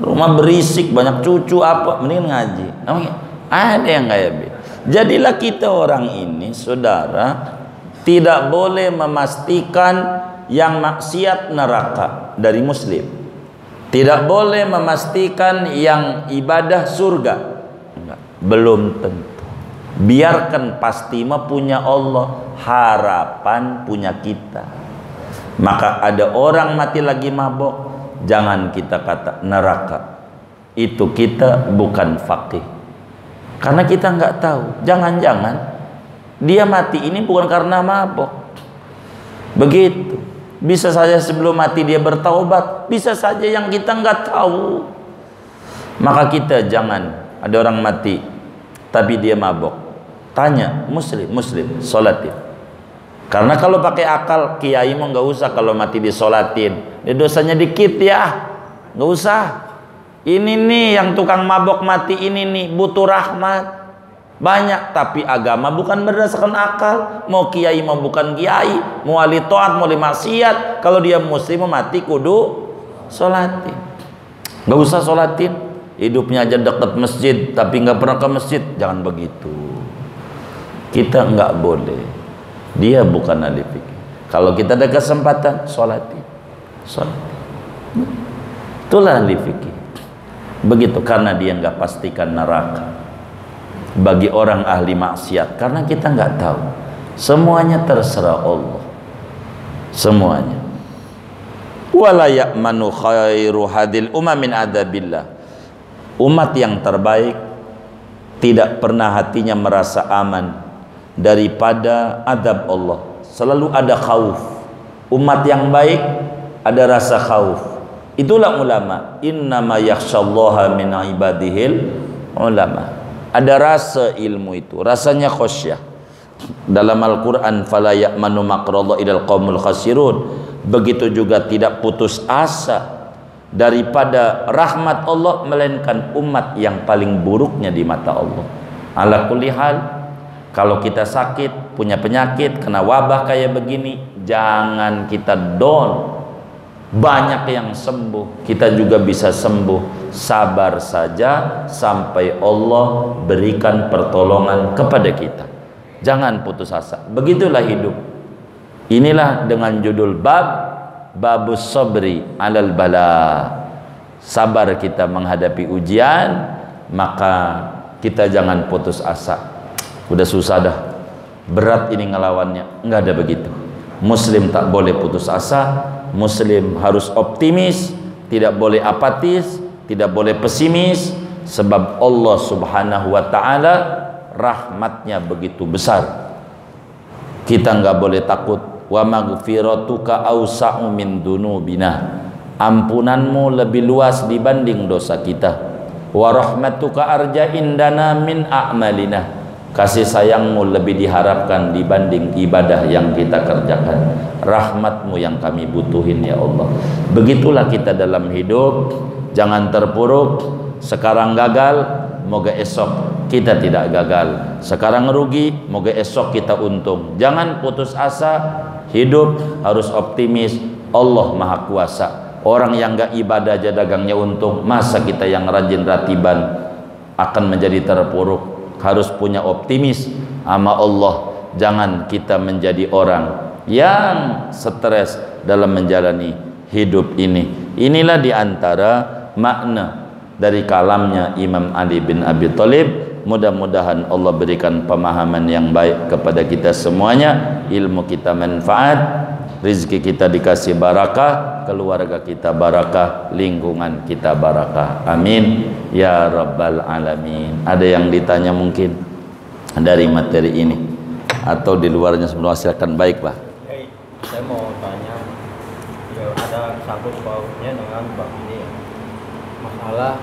S2: Rumah berisik, banyak cucu apa, mendingan ngaji. Ada yang kayak begitu. Jadilah kita orang ini, saudara, tidak boleh memastikan yang maksiat neraka dari muslim. Tidak boleh memastikan yang ibadah surga. Enggak, belum tentu. Biarkan pasti mah punya Allah, harapan punya kita. Maka ada orang mati lagi mabok, jangan kita kata neraka. Itu kita bukan faqih. Karena kita nggak tahu. Jangan-jangan dia mati ini bukan karena mabok. Begitu. Bisa saja sebelum mati dia bertaubat, bisa saja yang kita nggak tahu. Maka kita jangan, ada orang mati tapi dia mabok, tanya muslim sholatin. Karena kalau pakai akal kiai mau nggak usah, kalau mati disolatin, dia dosanya dikit ya, nggak usah. Ini nih yang tukang mabok mati ini nih butuh rahmat banyak, tapi agama bukan berdasarkan akal. Mau kiai mau bukan kiai, mau ahli taat mau ahli maksiat, kalau dia muslim mati kudu sholatin. Gak usah sholatin, hidupnya aja deket masjid tapi nggak pernah ke masjid, jangan begitu. Kita nggak boleh, dia bukan ahli fikih. Kalau kita ada kesempatan sholatin. Itulah ahli fikih. Begitu, karena dia nggak pastikan neraka bagi orang ahli maksiat, karena kita nggak tahu. Semuanya terserah Allah, semuanya. Wala ya'manu khairu hadil min adabillah. Umat yang terbaik tidak pernah hatinya merasa aman daripada adab Allah. Selalu ada khauf. Umat yang baik ada rasa khauf. Itulah ulama. Innama yakhsyallaha min ibadihil ulama. Ada rasa ilmu itu, rasanya khosyah. Dalam Al-Quran, fala ya'manu makrallah idal qaumul khasirun. Begitu juga tidak putus asa daripada rahmat Allah, melainkan umat yang paling buruknya di mata Allah. Ala kulli hal, Kalau kita sakit, punya penyakit, kena wabah kayak begini, jangan kita down. Banyak yang sembuh, kita juga bisa sembuh. Sabar saja sampai Allah berikan pertolongan kepada kita. Jangan putus asa. Begitulah hidup. Inilah dengan judul Babus Sabri alal Bala. Sabar kita menghadapi ujian, maka kita jangan putus asa. Udah susah dah, berat ini ngelawannya. Enggak ada begitu. Muslim tak boleh putus asa. Muslim harus optimis, tidak boleh apatis, tidak boleh pesimis, sebab Allah Subhanahu wa ta'ala rahmatnya begitu besar. Kita enggak boleh takut. Wa maghfiratuka awsa'u min dunubina. Ampunanmu lebih luas dibanding dosa kita. Wa rahmatuka arja indana min a'malina. Kasih sayangmu lebih diharapkan dibanding ibadah yang kita kerjakan. Rahmatmu yang kami butuhin ya Allah. Begitulah kita dalam hidup. Jangan terpuruk. Sekarang gagal, moga esok kita tidak gagal. Sekarang rugi, moga esok kita untung. Jangan putus asa. Hidup harus optimis. Allah Maha Kuasa. Orang yang gak ibadah aja dagangnya untung, masa kita yang rajin ratiban akan menjadi terpuruk? Harus punya optimis sama Allah. Jangan kita menjadi orang yang stres dalam menjalani hidup ini. Inilah diantara makna dari kalamnya Imam Ali bin Abi Thalib. Mudah-mudahan Allah berikan pemahaman yang baik kepada kita semuanya. Ilmu kita manfaat, rizki kita dikasih barakah, keluarga kita barakah, lingkungan kita barakah. Amin ya rabbal alamin. Ada yang ditanya mungkin dari materi ini atau di luarnya? Sebelum silakan. Baik Pak.
S3: Saya mau tanya, ya ada sangkut pautnya dengan bab ini ya, masalah